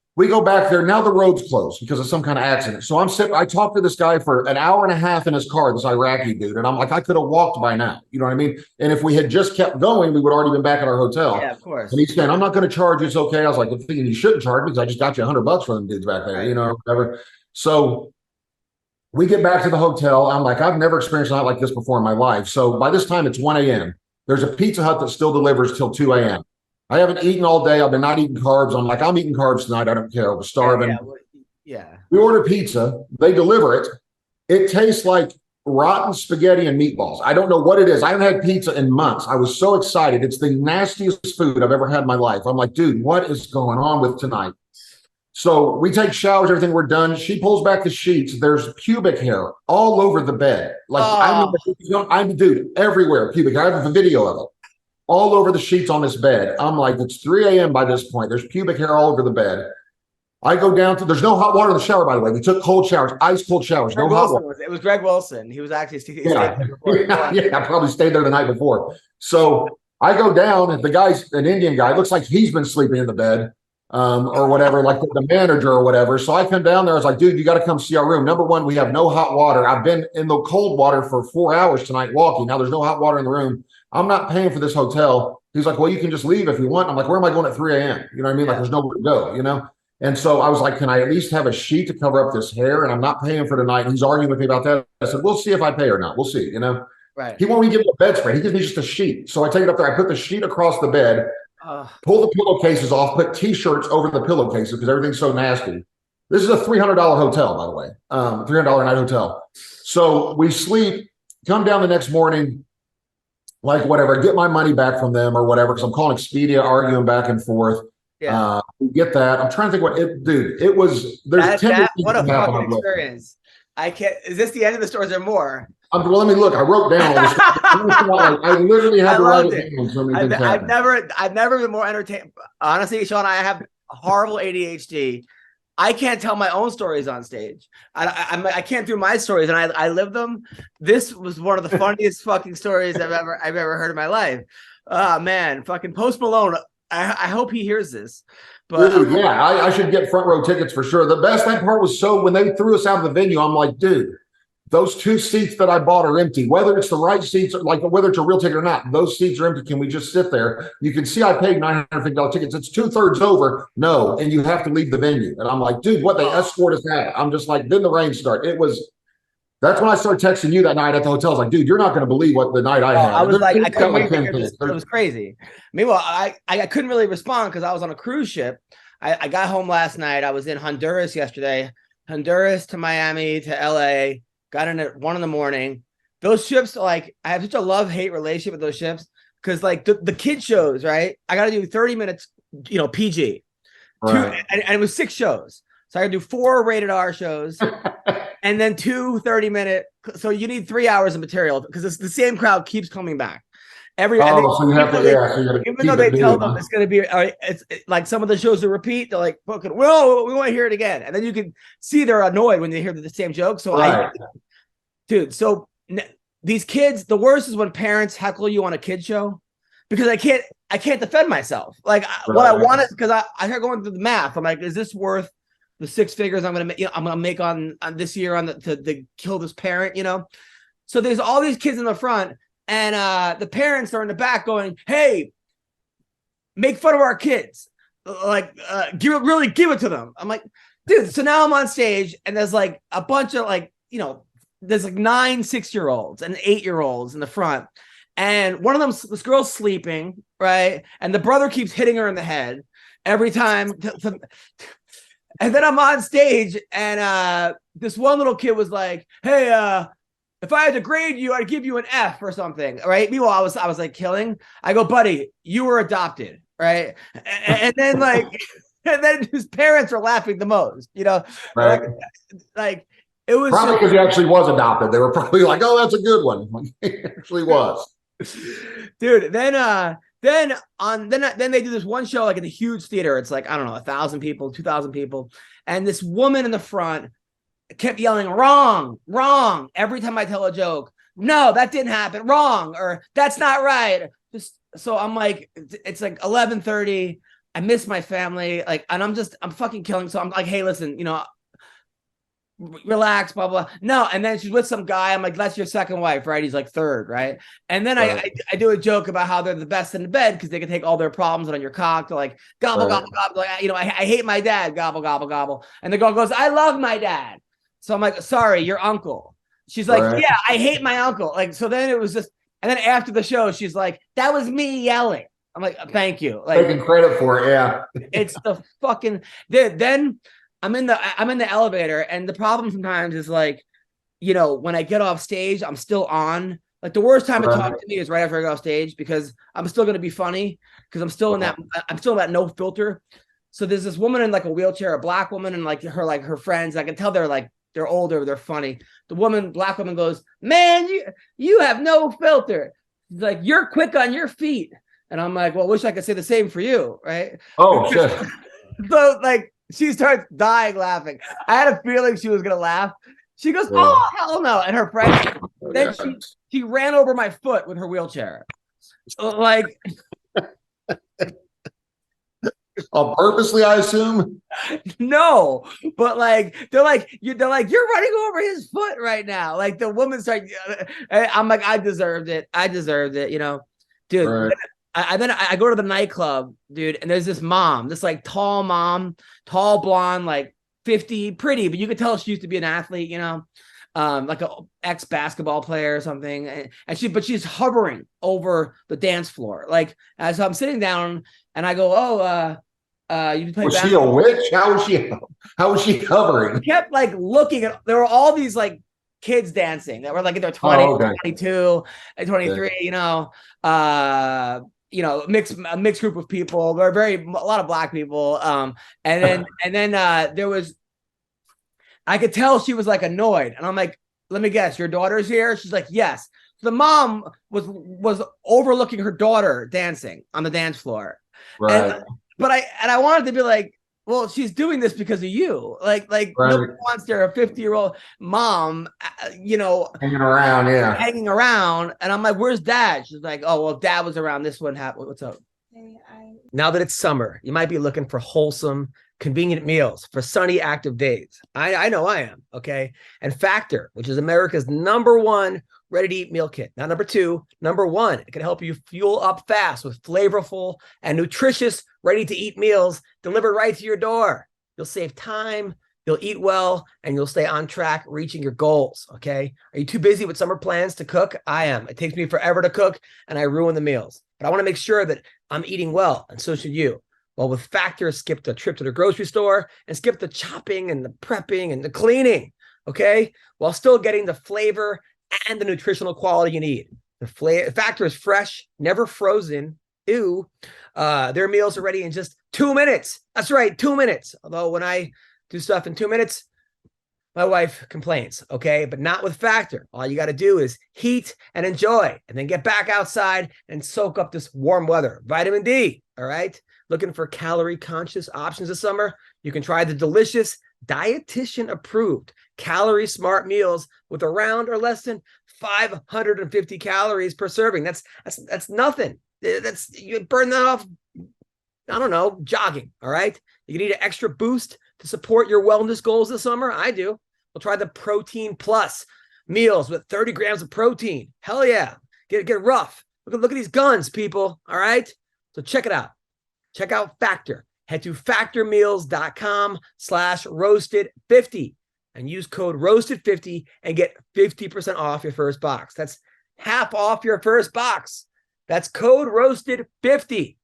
back there. Now the road's closed because of some kind of accident. So I talked to this guy for an hour and a half in his car, this Iraqi dude. And I'm like, I could have walked by now. You know what I mean? And if we had just kept going, we would already been back at our hotel. Yeah, of course. And he's saying, I'm not going to charge you. It's okay. I was like, I'm thinking you shouldn't charge me because I just got you $100 for them dudes back there, you know, or whatever. So we get back to the hotel. I'm like, I've never experienced a night like this before in my life. So by this time it's 1 a.m. There's a Pizza Hut that still delivers till 2 a.m. I haven't eaten all day. I've been not eating carbs. I'm like, I'm eating carbs tonight. I don't care. I was starving. Yeah. We order pizza. They deliver it. It tastes like rotten spaghetti and meatballs. I don't know what it is. I haven't had pizza in months. I was so excited. It's the nastiest food I've ever had in my life. I'm like, dude, what is going on with tonight? So we take showers, everything, we're done. She pulls back the sheets. There's pubic hair all over the bed. Like, I'm dude, everywhere, pubic hair. I have a video of it. All over the sheets on this bed. I'm like, it's 3 a.m. by this point. There's pubic hair all over the bed. I go down to, there's no hot water in the shower, by the way. We took cold showers, ice cold showers, no hot water. It was Greg Wilson. He was actually, I probably stayed there the night before. So I go down, and the guy's an Indian guy. It looks like he's been sleeping in the bed or whatever, like the manager or whatever. So I come down there. I was like, dude, you got to come see our room. Number one, we have no hot water. I've been in the cold water for 4 hours tonight walking. Now there's no hot water in the room. I'm not paying for this hotel. He's like, well, you can just leave if you want. I'm like, where am I going at 3 a.m.? You know what I mean? Like, there's nowhere to go, you know? And so I was like, can I at least have a sheet to cover up this hair? And I'm not paying for tonight. And he's arguing with me about that. I said, we'll see if I pay or not. We'll see, you know? Right. He won't even give me a bedspread. He gives me just a sheet. So I take it up there. I put the sheet across the bed, pull the pillowcases off, put T-shirts over the pillowcases because everything's so nasty. This is a $300 hotel, by the way, $300 a night hotel. So we sleep, come down the next morning, like whatever, get my money back from them or whatever, because I'm calling Expedia, arguing back and forth. Yeah. We get that. I'm trying to think it was, there's 10 what a fucking experience. I can't, is this the end of the story? Is there more? Well, let me look. I wrote down all this stuff. I literally had to write it down. So many things I've never been more entertained. Honestly, Sean, I have horrible ADHD. I can't tell my own stories on stage. I can't do my stories, and I live them. This was one of the funniest fucking stories I've ever heard in my life. Oh man, fucking Post Malone. I hope he hears this. But dude, yeah, I should get front row tickets for sure. The best part was when they threw us out of the venue, I'm like, dude, those 2 seats that I bought are empty. Whether it's the right seats, or like whether it's a real ticket or not, those seats are empty. Can we just sit there? You can see I paid $950 tickets. It's 2/3 over. No, and you have to leave the venue. And I'm like, dude, what? They escort us out. I'm just like, then the rain started. That's when I started texting you that night at the hotel. I was like, dude, you're not going to believe what the night I had. I was like, I couldn't wait to hear this. It was crazy. Meanwhile, I couldn't really respond because I was on a cruise ship. I got home last night. I was in Honduras yesterday. Honduras to Miami to LA. Got in at 1 a.m. Those ships, like, I have such a love-hate relationship with those ships because, like, the kid shows, right? I got to do 30 minutes, PG. Right. And it was 6 shows. So I got to do 4 rated R shows and then 2 30-minute. So you need 3 hours of material because it's the same crowd keeps coming back. So you have to, so you're even though they tell them it's going to be, it's like some of the shows that repeat, they're like, fucking, well, we want to hear it again. And then you can see they're annoyed when they hear the same joke. So these kids, the worst is when parents heckle you on a kid show because I can't defend myself. Like what I wanted, because I started going through the math. I'm like, is this worth the 6 figures I'm going to make on this year on to kill this parent, So there's all these kids in the front. And the parents are in the back going, hey, make fun of our kids. Like, give it to them. I'm like, dude, so now I'm on stage and there's like a bunch of there's like 9 6-year-olds and 8-year-olds in the front. And one of them, this girl's sleeping, right? And the brother keeps hitting her in the head every time. And then I'm on stage and this one little kid was like, hey, if I had to grade you, I'd give you an F or something, right? Meanwhile, I was like killing. I go, buddy, you were adopted, right? And then and then his parents are laughing the most, Right. Like it was probably because he actually was adopted. They were probably like, oh, that's a good one. He actually was. Dude, then they do this one show like in a huge theater. It's like, I don't know, 1,000 people, 2,000 people, and this woman in the front kept yelling wrong every time I tell a joke. No, that didn't happen. Wrong, or that's not right. Just so I'm like, it's like 11:30. I miss my family, like, and I'm fucking killing. So I'm like, hey, listen, relax, blah blah. No, and then she's with some guy. I'm like, that's your second wife, right? He's like third, right? And then I do a joke about how they're the best in the bed because they can take all their problems on your cock. They're like gobble gobble gobble. Like, I hate my dad. Gobble gobble gobble. And the girl goes, I love my dad. So I'm like, sorry, your uncle. She's like, yeah, I hate my uncle. Like, so then it was just, and then after the show, she's like, that was me yelling. I'm like, thank you. Like, taking credit for it, yeah. It's the fucking. Then I'm in the elevator, and the problem sometimes is like, when I get off stage, I'm still on. Like the worst time to talk to me is right after I get off stage because I'm still going to be funny because I'm still in that no filter. So there's this woman in like a wheelchair, a black woman, and like her friends. I can tell they're older, they're funny. The black woman goes, man, you have no filter. She's like, you're quick on your feet. And I'm like, well, wish I could say the same for you, right? Oh, shit. So like she starts dying laughing. I had a feeling she was gonna laugh. She goes, oh, hell no. And her friend, then she ran over my foot with her wheelchair. Like purposely, I assume. No, but like they're like you're running over his foot right now. Like the woman started. I'm like, I deserved it, dude. Right. Then I go to the nightclub, dude, and there's this mom, this like tall blonde, like 50, pretty, but you could tell she used to be an athlete, like a ex-basketball player or something, and she's hovering over the dance floor, like as I'm sitting down, and I go, you play was basketball? She a witch? How was she hovering? I kept like looking at. There were all these like kids dancing that were like in their 20s, 22, and 23. A mixed group of people. There were a lot of black people. And then there was. I could tell she was like annoyed, and I'm like, let me guess, your daughter's here? She's like, yes. The mom was overlooking her daughter dancing on the dance floor. Right. But I wanted to be like, well, she's doing this because of you. Like nobody wants their 50-year-old mom, hanging around. And I'm like, where's dad? She's like, oh, well, dad was around. This one happened. What's up? Now that it's summer, you might be looking for wholesome, convenient meals for sunny, active days. I know I am. Okay. And Factor, which is America's #1 ready-to-eat meal kit. Not number 2, #1. It can help you fuel up fast with flavorful and nutritious ready-to-eat meals delivered right to your door. You'll save time, you'll eat well, and you'll stay on track reaching your goals, okay? Are you too busy with summer plans to cook? I am. It takes me forever to cook, and I ruin the meals. But I want to make sure that I'm eating well, and so should you. Well, with Factor, skip the trip to the grocery store and skip the chopping and the prepping and the cleaning, okay? While still getting the flavor and the nutritional quality you need. The Factor is fresh, never frozen. Ew. Their meals are ready in just 2 minutes. That's right, 2 minutes. Although when I do stuff in 2 minutes, My wife complains, okay, but not with Factor. All you got to do is heat and enjoy, and then get back outside and soak up this warm weather. Vitamin D, all right? Looking for calorie-conscious options this summer? You can try the delicious, dietitian-approved, calorie-smart meals with around or less than 550 calories per serving. That's nothing. You burn that off, I don't know, jogging, all right? You need an extra boost to support your wellness goals this summer? I do. We'll try the Protein Plus meals with 30 grams of protein. Hell yeah. Get rough. Look at these guns, people. All right. So check it out. Check out Factor. Head to factormeals.com/roasted50 and use code roasted50 and get 50% off your first box. That's half off your first box. That's code roasted50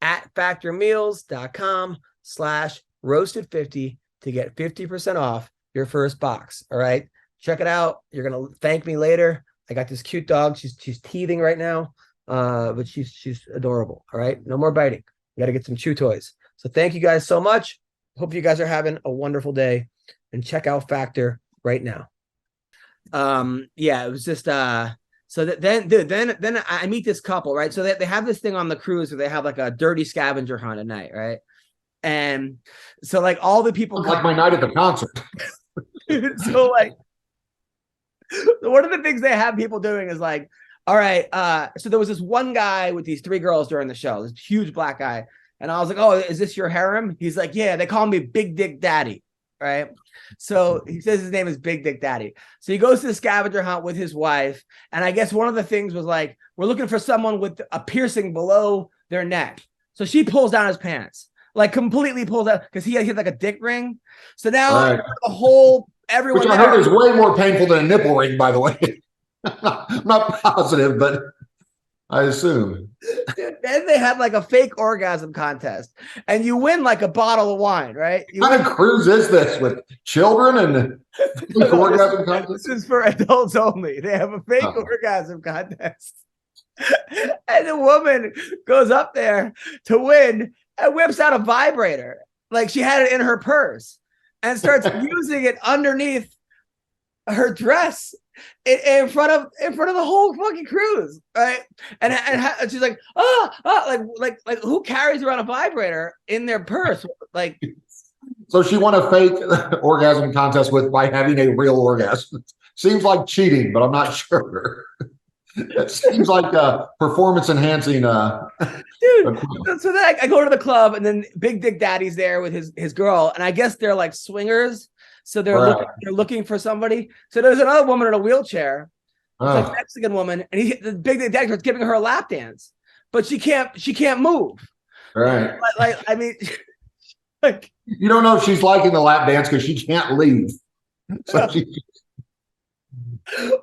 at factormeals.com/roasted50 to get 50% off your first box. All right. Check it out. You're going to thank me later. I got this cute dog. She's teething right now. But she's adorable. All right. No more biting. You got to get some chew toys. So thank you guys so much. Hope you guys are having a wonderful day, and check out Factor right now. Yeah, it was just, so then I meet this couple, right? So they have this thing on the cruise where they have like a dirty scavenger hunt at night, right? And so like all the people like my night at the concert. So like one of the things they have people doing is like, all right, so there was this one guy with these 3 girls during the show, this huge black guy. And I was like, oh, is this your harem? He's like, yeah, they call me Big Dick Daddy, right? So he says his name is Big Dick Daddy. So he goes to the scavenger hunt with his wife. And I guess one of the things was like, we're looking for someone with a piercing below their neck. So she pulls down his pants, like completely pulls out, because he had like a dick ring. So now the whole, everyone. Which I heard is way more painful than a nipple ring, by the way. I'm not positive, but I assume. Dude, then they had like a fake orgasm contest, and you win like a bottle of wine, right? What kind of cruise is this with children and fake orgasm contest? This is for adults only. They have a fake orgasm contest. And the woman goes up there to win and whips out a vibrator. Like she had it in her purse and starts using it underneath her dress. In front of the whole fucking cruise, right? And she's like, like who carries around a vibrator in their purse? Like, so she won a fake orgasm contest by having a real orgasm. Seems like cheating, but I'm not sure. It seems like performance enhancing. Dude, so then I go to the club, and then Big Dick Daddy's there with his girl, and I guess they're like swingers. So they're looking for somebody. So there's another woman in a wheelchair, like a Mexican woman, and the Big Dick Daddy starts giving her a lap dance, but she can't move. Right. Like I mean, like you don't know if she's liking the lap dance because she can't leave. So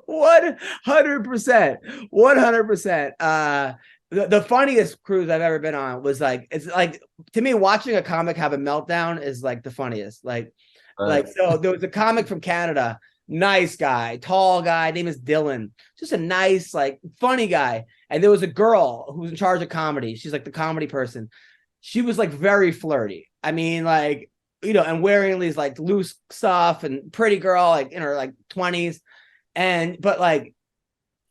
100%. The funniest cruise I've ever been on was like, it's like, to me, watching a comic have a meltdown is like the funniest. Like so there was a comic from Canada, nice guy, tall guy, name is Dylan, just a nice, like funny guy. And there was a girl who was in charge of comedy. She's like the comedy person. She was like very flirty. I mean, like, you know, and wearing these like loose stuff, and pretty girl, like in her like 20s. But like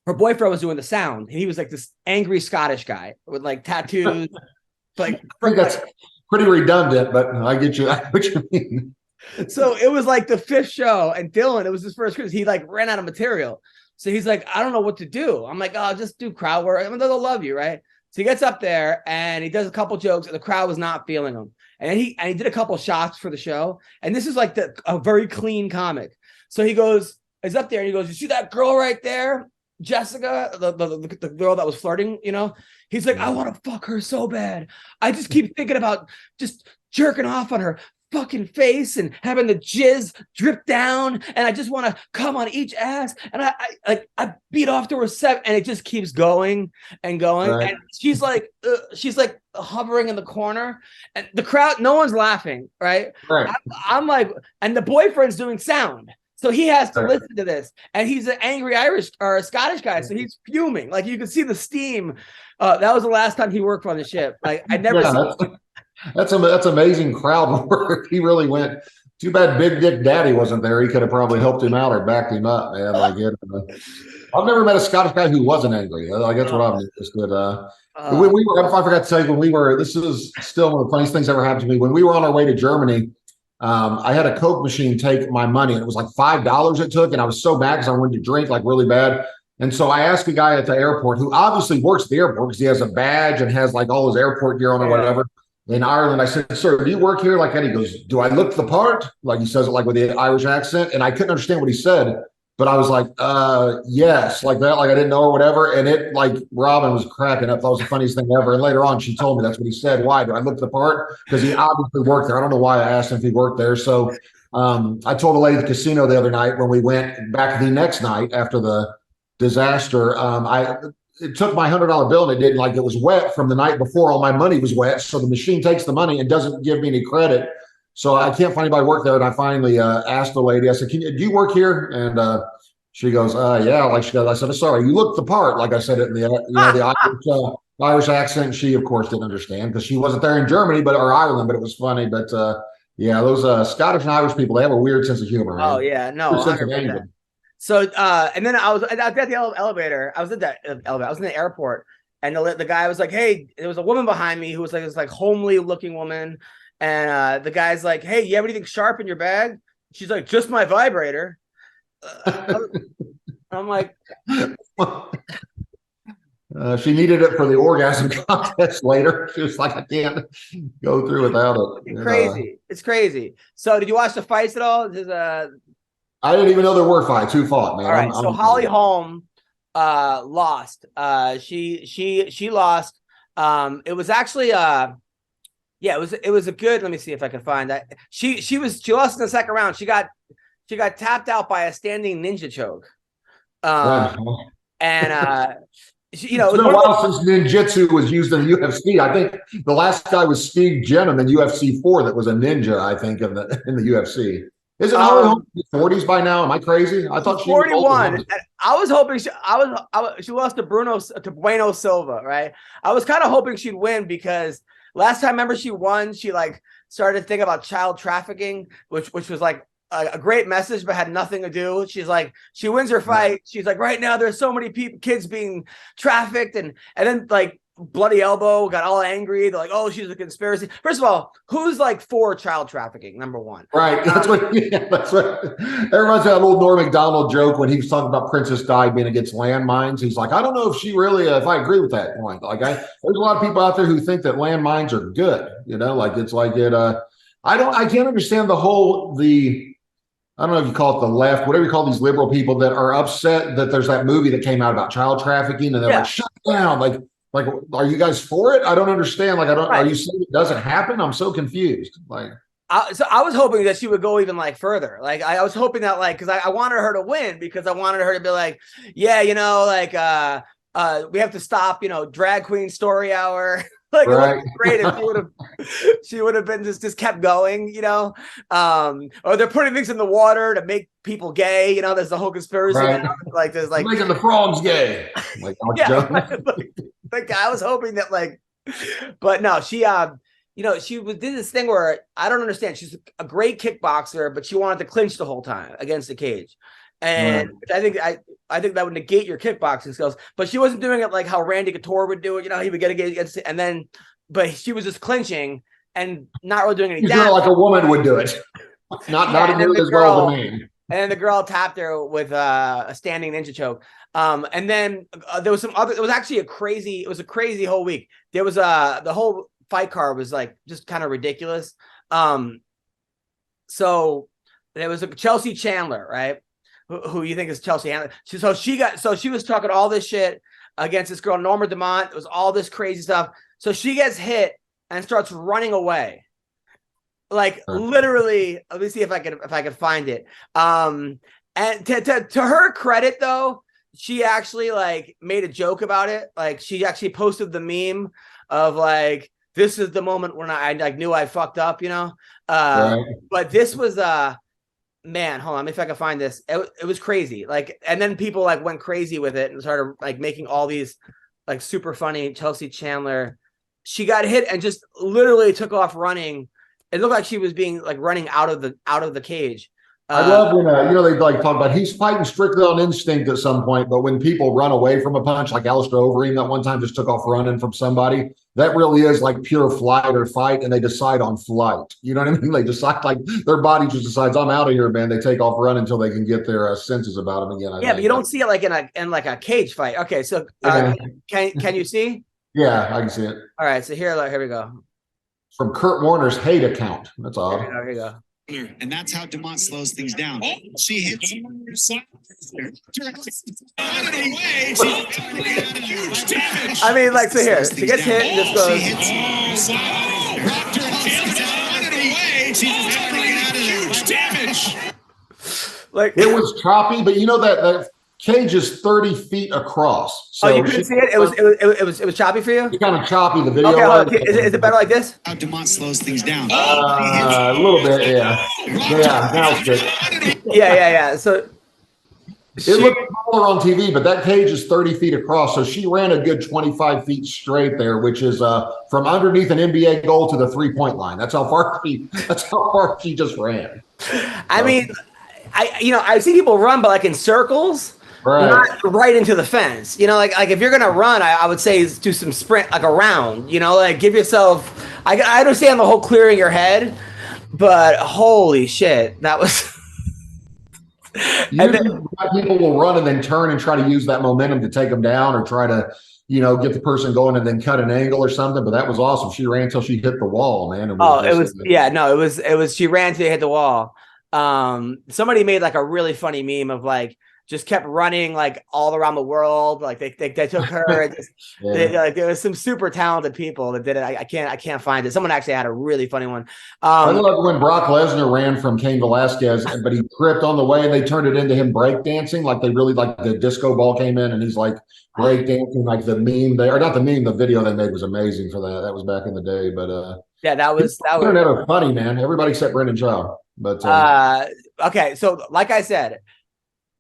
her boyfriend was doing the sound, and he was like this angry Scottish guy with like tattoos. Like, I think that's pretty redundant, but I get what you mean. So it was like the 5th show, and Dylan, it was his first cruise. He like ran out of material. So he's like, I don't know what to do. I'm like, oh, just do crowd work. I mean, they'll love you, right? So he gets up there and he does a couple jokes, and the crowd was not feeling him. And he did a couple shots for the show. And this is like a very clean comic. So he's up there and he goes, you see that girl right there? Jessica, the girl that was flirting, you know, he's like, I want to fuck her so bad. I just keep thinking about just jerking off on her fucking face and having the jizz drip down, and I just want to come on each ass, and I beat off to her 7, and it just keeps going and going. Right. And she's like hovering in the corner, and the crowd, no one's laughing, right? I'm like, and the boyfriend's doing sound. So he has to listen to this, and he's an angry Irish or a Scottish guy, so he's fuming. Like you can see the steam. That was the last time he worked on the ship. Like I never. That's amazing crowd work. He really went Too bad Big Dick Daddy wasn't there. He could have probably helped him out or backed him up, man. Like I've never met a Scottish guy who wasn't angry. Like that's what I've noticed. But when we were, I forgot to tell you, when we were, this is still one of the funniest things that ever happened to me. When we were on our way to Germany, I had a Coke machine take my money, and it was like $5 it took, and I was so mad because I wanted to drink like really bad. And so I asked a guy at the airport who obviously works at the airport because he has a badge and has like all his airport gear on or whatever. In Ireland, I said, "Sir, do you work here?" Like, and he goes, "Do I look the part?" Like he says it like with the Irish accent, and I couldn't understand what he said, but I was like, "Yes," like that, like I didn't know or whatever. And it, like, Robin was cracking up. That was the funniest thing ever. And later on, she told me that's what he said. Why do I look the part? Because he obviously worked there. I don't know why I asked him if he worked there. So I told a lady at the casino the other night when we went back the next night after the disaster. It took my $100 bill and it didn't, like, it was wet from the night before. All my money was wet. So the machine takes the money and doesn't give me any credit. So I can't find anybody work there. And I finally asked the lady, I said, do you work here? And she goes, yeah. Like she goes, I said, sorry, you look the part. Like I said it in the Irish accent. She, of course, didn't understand because she wasn't there in Germany, or Ireland, but it was funny. But yeah, those Scottish and Irish people, they have a weird sense of humor. Oh, yeah. No, 100%. So, and then I was at the elevator. I was in the airport, and the guy was like, "Hey," there was a woman behind me who was like this like homely looking woman, and the guy's like, "Hey, you have anything sharp in your bag?" She's like, "Just my vibrator." I'm like, she needed it for the orgasm contest later. She was like, "I can't go through without it." It's crazy. It's crazy. So, did you watch the fights at all? I didn't even know there were fights. Who fought, man? All right, so Holly Holm lost. She lost. It was actually it was a good. Let me see if I can find that. She lost in the second round. She got tapped out by a standing ninja choke. And it's been a while since ninjutsu was used in the UFC. I think the last guy was Steve Jenham in UFC 4 that was a ninja, I think, in the UFC. Isn't Holly Holm in the 40s by now? Am I crazy? I thought she 41. Was I was hoping she lost to Bueno Silva, right? I was kind of hoping she'd win because last time, remember, she won. She like started thinking about child trafficking, which was like a great message, but had nothing to do. She's like, she wins her fight. She's like, right now there's so many kids being trafficked, and then like Bloody Elbow got all angry. They're like, "Oh, she's a conspiracy." First of all, who's like for child trafficking? Number one, right? That's what everyone's that old Norm Macdonald joke when he was talking about Princess Di being against landmines. He's like, I don't know if she really, if I agree with that point. Like, there's a lot of people out there who think that landmines are good. Like it's like it. I can't understand the whole I don't know if you call it the left, whatever you call these liberal people that are upset that there's that movie that came out about child trafficking, and they're like, shut down, Like, are you guys for it? I don't understand. Like, are you saying it doesn't happen? I'm so confused. Like, so I was hoping that she would go even like further. Like, I was hoping that because I wanted her to win because I wanted her to be like, yeah, we have to stop, drag queen story hour. Like, right. It would be great if she would have been just kept going, or they're putting things in the water to make people gay. There's the whole conspiracy. Right. Like, there's like making the frogs gay. Like, like I was hoping that but no, she did this thing where I don't understand. She's a great kickboxer, but she wanted to clinch the whole time against the cage. And I think that would negate your kickboxing skills, but she wasn't doing it like how Randy Couture would do it. He would get against it, but she was just clinching and not really doing any damage. Like a woman would do it, not as well as a man. And then the girl tapped her with a standing ninja choke. And then there was some other. It was actually a crazy whole week. There was the whole fight card was like just kind of ridiculous. So there was a Chelsea Chandler, right? Who you think is Chelsea Handler? She was talking all this shit against this girl Norma Dumont. It was all this crazy stuff. So she gets hit and starts running away, like literally. Let me see if I can find it. And to her credit, though, she actually like made a joke about it. Like she actually posted the meme of like, "This is the moment when I like knew I fucked up," Right. But this was man, hold on, if I can find this. It was crazy. Like, and then people like went crazy with it and started like making all these like super funny Chelsea Chandler. She got hit and just literally took off running It looked like she was being like running out of the cage. I love when they like talk about he's fighting strictly on instinct at some point, but when people run away from a punch, like Alistair Overeem that one time just took off running from somebody, that really is like pure flight or fight, and they decide on flight. You know what I mean? They decide like their body just decides I'm out of here, man. They take off running until they can get their senses about them again. I think. But you don't see it like in like a cage fight. Okay, so can you see? Yeah, I can see it. All right, so here we go. From Kurt Warner's hate account. That's odd. Here you go. And that's how Dumont slows things down. Oh, she hits I mean, like, so here, she gets hit and just goes. Like, it was choppy, but you know that cage is 30 feet across. So you couldn't see it? It was choppy for you? It's kind of choppy, the video. Okay, hold on. Is it better like this? How Dumont slows things down. A little bit, yeah. Yeah, now it's good. Yeah. So it looked smaller on TV, but that cage is 30 feet across. So she ran a good 25 feet straight there, which is from underneath an NBA goal to the 3-point line. That's how far she just ran. I mean, I've seen people run, but like in circles. Right. Not right into the fence. Like if you're gonna run, I would say do some sprint like around. Like give yourself. I understand the whole clearing your but holy shit, that was. People will run and then turn and try to use that momentum to take them down or try to, get the person going and then cut an angle or something. But that was awesome. She ran until she hit the wall, man. It was. She ran till she hit the wall. Somebody made like a really funny meme of like. Just kept running like all around the world. Like they took her. And there was some super talented people that did it. I can't find it. Someone actually had a really funny one. I love when Brock Lesnar ran from Cain Velasquez, but he tripped on the way and they turned it into him breakdancing. Like they really like the disco ball came in and he's like breakdancing. Like the meme there, or not the meme. The video they made was amazing for that. That was back in the day. But that was internet was funny, man. Everybody except Brendan Schaub. But okay, so like I said.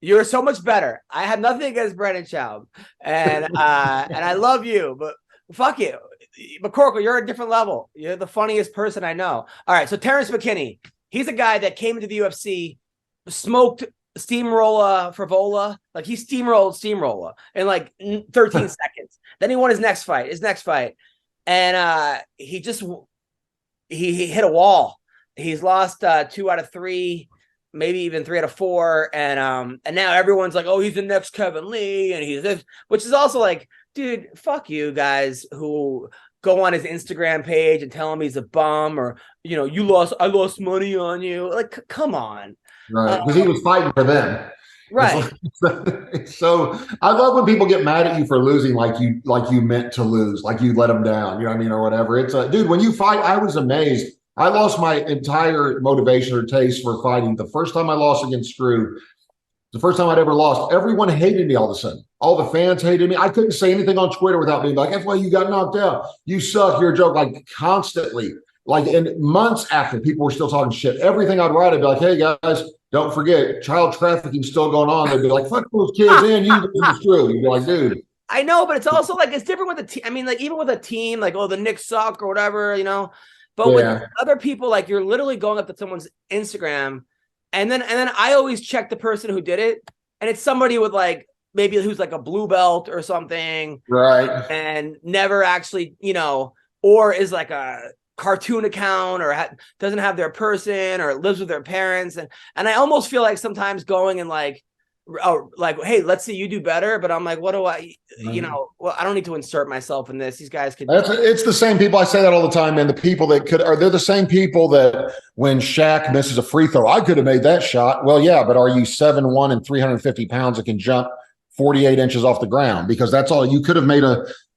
You're so much better. I have nothing against Brendan Schaub, and I love you, but fuck you. McCorkle, you're a different level. You're the funniest person I know. All right, so Terrence McKinney, he's a guy that came into the UFC, smoked Steamroller Frivola, like he steamrolled Steamroller in like 13 seconds. Then he won his next fight, and he hit a wall. He's lost 2 out of 3. Maybe even 3 out of 4, and now everyone's like, oh, he's the next Kevin Lee, and he's this, which is also like, dude, fuck you guys who go on his Instagram page and tell him he's a bum or I lost money on you. Like, come on, right? Because he was fighting for them, right? So I love when people get mad at you for losing, like you meant to lose, like you let them down, you know what I mean, or whatever. It's dude, when you fight, I was amazed. I lost my entire motivation or taste for fighting. The first time I lost against Drew, the first time I'd ever lost, everyone hated me all of a sudden. All the fans hated me. I couldn't say anything on Twitter without being like, that's why you got knocked out. You suck. You're a joke. Like constantly, like in months after, people were still talking shit. Everything I'd write, I'd be like, hey guys, don't forget, child trafficking still going on. They'd be like, fuck those kids in. You this is true. You'd be like, dude. I know, but it's also like, it's different with the team. I mean, like even with a team, like, oh, the Knicks suck or whatever, But with other people, like you're literally going up to someone's Instagram, and then I always check the person who did it, and it's somebody with like maybe who's like a blue belt or something, right? And never actually, or is like a cartoon account or doesn't have their person or lives with their parents, and I almost feel like sometimes going and like. Oh, like, hey, let's see you do better. But I'm like, what do I, well, I don't need to insert myself in this. These guys could. It's the same people. I say that all the time, man. The people that they're the same people that when Shaq misses a free throw, I could have made that shot. Well, yeah, but are you 7'1" and 350 pounds that can jump 48 inches off the ground? Because that's all you could have made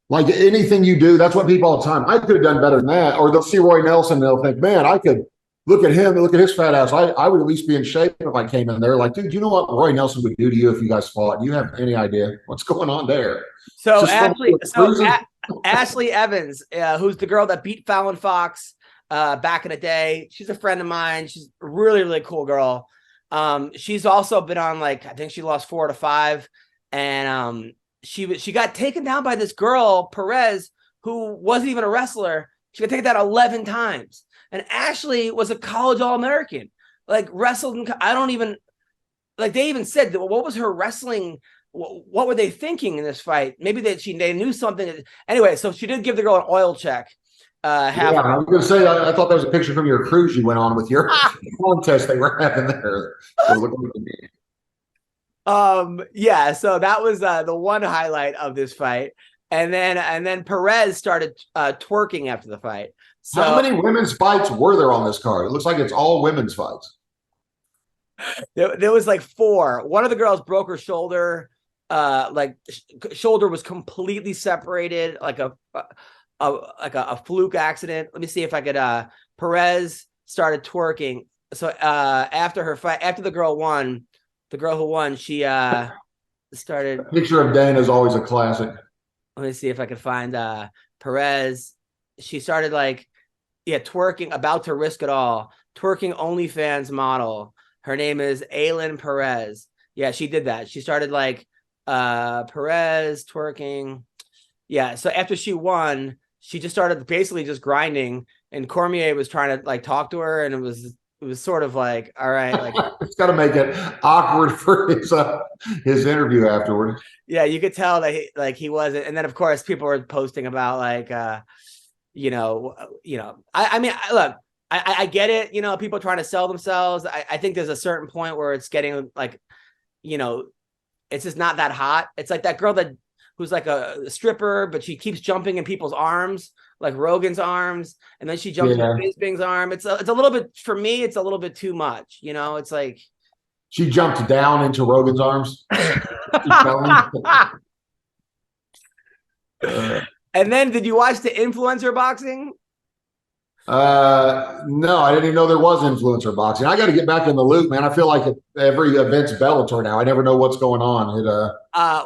like anything you do. That's what people all the time. I could have done better than that. Or they'll see Roy Nelson and they'll think, man, I could. Look at him. Look at his fat ass. I would at least be in shape if I came in there. Like, dude, you know what Roy Nelson would do to you if you guys fought? Do you have any idea what's going on there? So Ashley Evans, who's the girl that beat Fallon Fox back in the day. She's a friend of mine. She's a really, really cool girl. She's also been on I think she lost 4 out of 5. And she got taken down by this girl, Perez, who wasn't even a wrestler. She got taken down 11 times. And Ashley was a college All-American, like wrestled. I don't even like. They even said, what was her wrestling? What were they thinking in this fight? Maybe they knew something. Anyway, so she did give the girl an oil check. I was going to say, I thought that was a picture from your cruise you went on with your contest they were having there. Yeah, so that was the one highlight of this fight. And then Perez started twerking after the fight. So how many women's fights were there on this card? It looks like it's all women's fights. There was like 4. One of the girls broke her shoulder. Shoulder was completely separated, like a fluke accident. Let me see if I could. Perez started twerking. So after her fight, after the girl who won, she started. A picture of Dana is always a classic. Let me see if I could find Perez. She started twerking, about to risk it all. Twerking OnlyFans model. Her name is Aylin Perez. Yeah, she did that. She started Perez twerking. Yeah, so after she won, she just started basically just grinding, and Cormier was trying to talk to her, and it was sort of like, all right, it's got to make it awkward for his interview afterward. Yeah, you could tell that he wasn't. And then of course people were posting about I mean, look, I get it. People trying to sell themselves. I think there's a certain point where it's getting it's just not that hot. It's like that girl who's like a stripper, but she keeps jumping in people's arms, like Rogan's arms, and then she jumps in Bisping's arm. It's a little bit, for me, it's a little bit too much. It's like she jumped down into Rogan's arms. And then, did you watch the influencer boxing? No, I didn't even know there was influencer boxing. I got to get back in the loop, man. I feel like every event's Bellator now. I never know what's going on.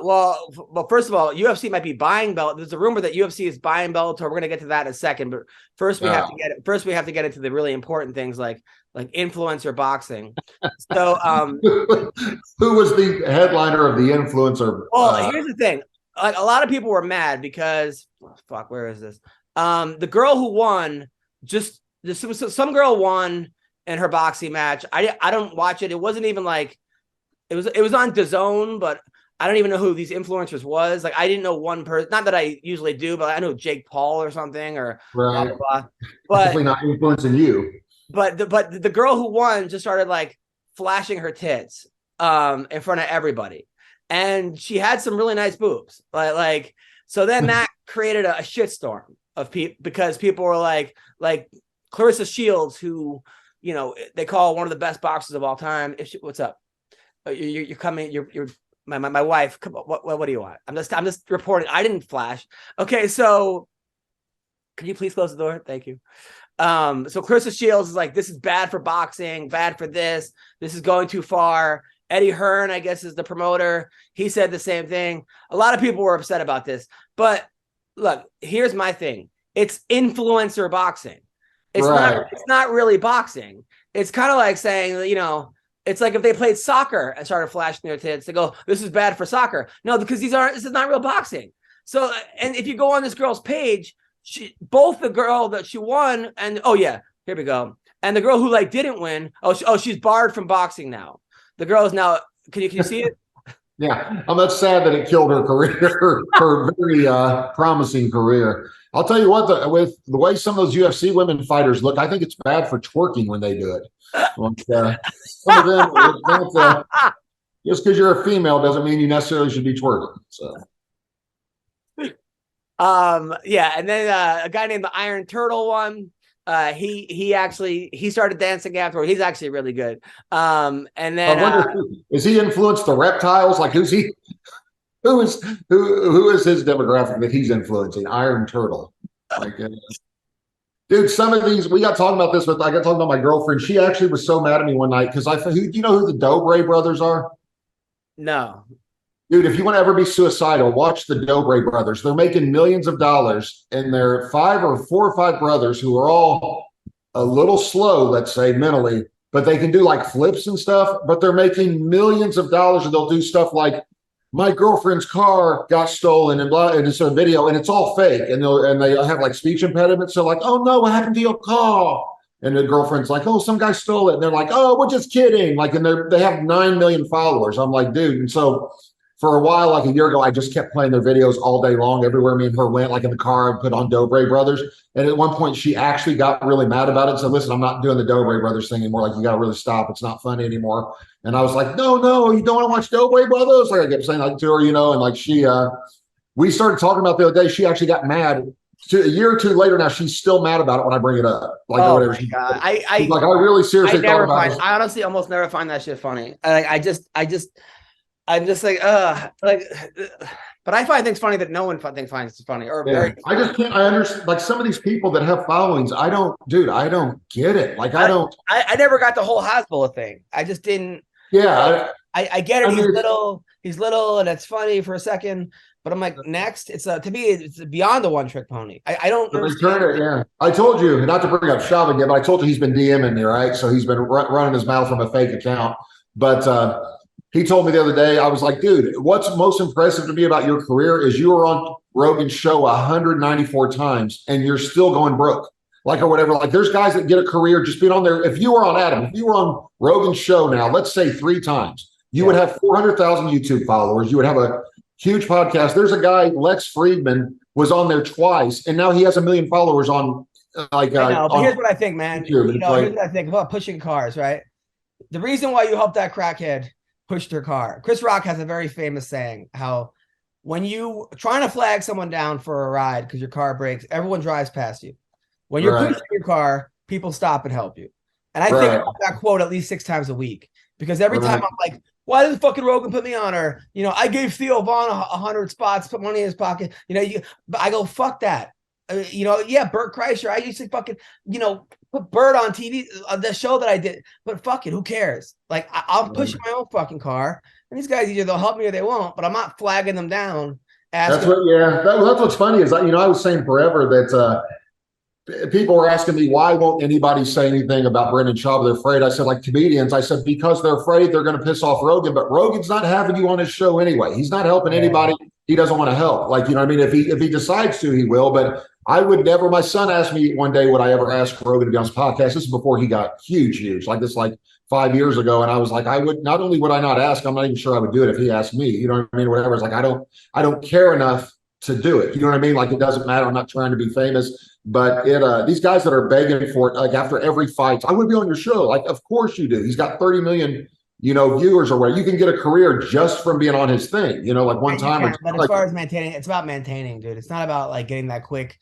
Well, first of all, UFC might be buying Bellator. There's a rumor that UFC is buying Bellator. We're gonna get to that in a second, but first we have to get into the really important things like influencer boxing. So, who was the headliner of the influencer? Well, here's the thing. A lot of people were mad because where is this? The girl who won. Some girl won in her boxing match. I don't watch it. It wasn't even it was on DAZN, but I don't even know who these influencers was. I didn't know one person. Not that I usually do, but I know Jake Paul or something or blah blah blah. But definitely not influencing you. But the girl who won just started flashing her tits in front of everybody, and she had some really nice boobs. So then that created a shitstorm of people because people were like Clarissa Shields, who they call one of the best boxers of all time. What's up? You're coming. You're my wife. Come on, what do you want? I'm just reporting. I didn't flash. Okay, so can you please close the door? Thank you. So Clarissa Shields is this is bad for boxing, bad for this. This is going too far. Eddie Hearn, I guess, is the promoter. He said the same thing. A lot of people were upset about this, but look, here's my thing. It's influencer boxing. It's not really boxing. It's kind of like saying, it's like if they played soccer and started flashing their tits, they go, this is bad for soccer. No, because this is not real boxing. So, and if you go on this girl's page, both the girl that she won and, here we go. And the girl who didn't win, she's barred from boxing now. The girl is now, can you see it? Yeah, I'm not sad that it killed her career, her very promising career. I'll tell you what, with the way some of those UFC women fighters look, I think it's bad for twerking when they do it. Some of them, just because you're a female doesn't mean you necessarily should be twerking. So, and then a guy named the Iron Turtle won. He started dancing afterward. He's actually really good. And then I wonder, is he influenced the reptiles? Who's he? Who is his demographic that he's influencing? Iron Turtle. Dude, some of these we got talking about this with. I got talking about my girlfriend. She actually was so mad at me one night because do you know who the Dobre brothers are? No. Dude, if you want to ever be suicidal, watch the Dobre brothers. They're making millions of dollars, and they're 4 or 5 brothers who are all a little slow, let's say, mentally, but they can do flips and stuff, but they're making millions of dollars, and they'll do stuff my girlfriend's car got stolen and blah, and it's a video and it's all fake. And they have like speech impediments. So like, oh no, what happened to your car? And the girlfriend's like, oh, some guy stole it. And they're like, oh, we're just kidding. Like, and they have 9 million followers. I'm like, dude. And so for a while, like a year ago, I just kept playing their videos all day long. Everywhere me and her went, like in the car, I put on Dobre Brothers. And at one point, she actually got really mad about it. So listen, I'm not doing the Dobre Brothers thing anymore. Like, you got to really stop. It's not funny anymore. And I was like, no, you don't want to watch Dobre Brothers? Like I kept saying like to her, and like we started talking about the other day. She actually got mad. A year or two later now, she's still mad about it when I bring it up. Like, or whatever. God. I really seriously thought about it. I honestly almost never find that shit funny. I'm just like, but I find things funny that no one finds funny or very funny. I just can't. I understand. Like some of these people that have followings, I don't get it. Like I never got the whole Hasbulla thing. I just didn't. Yeah, I get it. He's little, and it's funny for a second. But I'm like, next, it's to me, it's beyond the one-trick pony. I don't understand. Yeah, I told you not to bring up Shav again, but I told you he's been DMing me, right? So he's been running his mouth from a fake account. But he told me the other day, I was like, dude, what's most impressive to me about your career is you were on Rogan's show 194 times, and you're still going broke, like or whatever. Like there's guys that get a career just being on there. If you were on Adam, if you were on Rogan's show now, let's say 3 times, you would have 400,000 YouTube followers. You would have a huge podcast. There's a guy, Lex Friedman, was on there twice, and now he has 1 million followers on. But here's what I think, man. Here's what I think about pushing cars. Right, the reason why you helped that crackhead push their car. Chris Rock has a very famous saying: how when you trying to flag someone down for a ride because your car breaks, everyone drives past you. When you're pushing your car, people stop and help you. And I think about that quote at least 6 times a week because every time I'm like, why doesn't fucking Rogan put me on? Or, I gave Theo Vaughn 100 spots, put money in his pocket. But I go, fuck that. Bert Kreischer, I used to fucking, put Bert on TV, the show that I did. But fuck it, who cares? Like, I'll push my own fucking car. And these guys, either they'll help me or they won't. But I'm not flagging them down. That's what's funny is, I was saying forever that people were asking me, why won't anybody say anything about Brendan Schaub? They're afraid. I said, like comedians, I said, because they're afraid they're going to piss off Rogan, but Rogan's not having you on his show anyway. He's not helping anybody he doesn't want to help. Like, if he decides to, he will, but I would never. My son asked me one day, would I ever ask Rogan to be on his podcast? This is before he got huge, like this, like 5 years ago. And I was like, not only would I not ask, I'm not even sure I would do it if he asked me, you know what I mean? Whatever. It's like, I don't care enough to do it. You know what I mean? Like, it doesn't matter. I'm not trying to be famous. But these guys that are begging for it, like after every fight, I would be on your show. Like, of course you do. He's got 30 million, viewers or where you can get a career just from being on his thing. Like one time. But as far as maintaining, it's about maintaining, dude. It's not about like getting that quick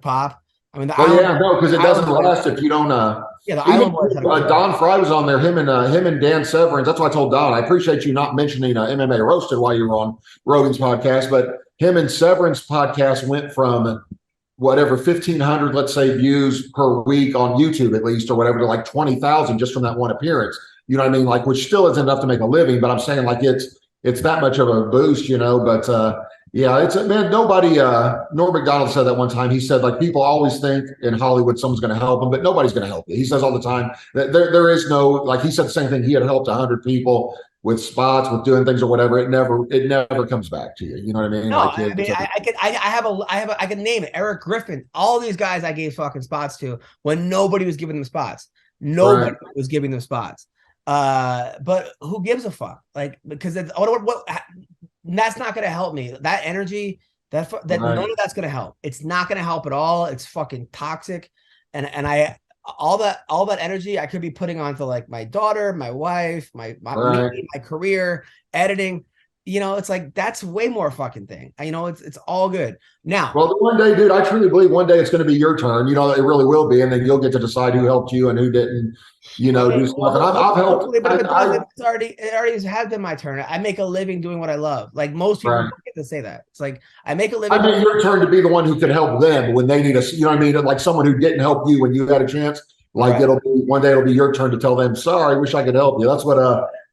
pop. I mean, because it doesn't last if you don't. The Island Boys. Don Fry was on there. Him and Dan Severance. That's why I told Don, I appreciate you not mentioning MMA Roasted while you were on Rogan's podcast, but him and Severance podcast went from whatever 1,500, let's say, views per week on YouTube at least, or whatever, to like 20,000 just from that one appearance. You know what I mean? Like, which still isn't enough to make a living, but I'm saying like it's that much of a boost, But it's nobody. Norm Macdonald said that one time. He said like people always think in Hollywood someone's going to help them, but nobody's going to help you. He says all the time that there is no, like he said the same thing. He had helped 100 people with spots, with doing things or whatever. It never comes back to you. You know what I mean? No, like, I can name it. Eric Griffin, all these guys I gave fucking spots to when nobody was giving them spots. Nobody was giving them spots. But who gives a fuck? Like, because that's not going to help me. That energy, none of that's going to help. It's not going to help at all. It's fucking toxic. And all that energy I could be putting onto like my daughter, my wife, my career, editing. It's like that's way more fucking thing. It's all good. Now, well, one day, dude, I truly believe one day it's going to be your turn. It really will be, and then you'll get to decide who helped you and who didn't. Do stuff. And I've helped. But if it already has been my turn. I make a living doing what I love. Like most people don't get to say that. It's like I make a living. I mean, your turn to be the one who can help them when they need us. You know what I mean? Like someone who didn't help you when you had a chance. Like it'll be one day, it'll be your turn to tell them, sorry, wish I could help you. That's what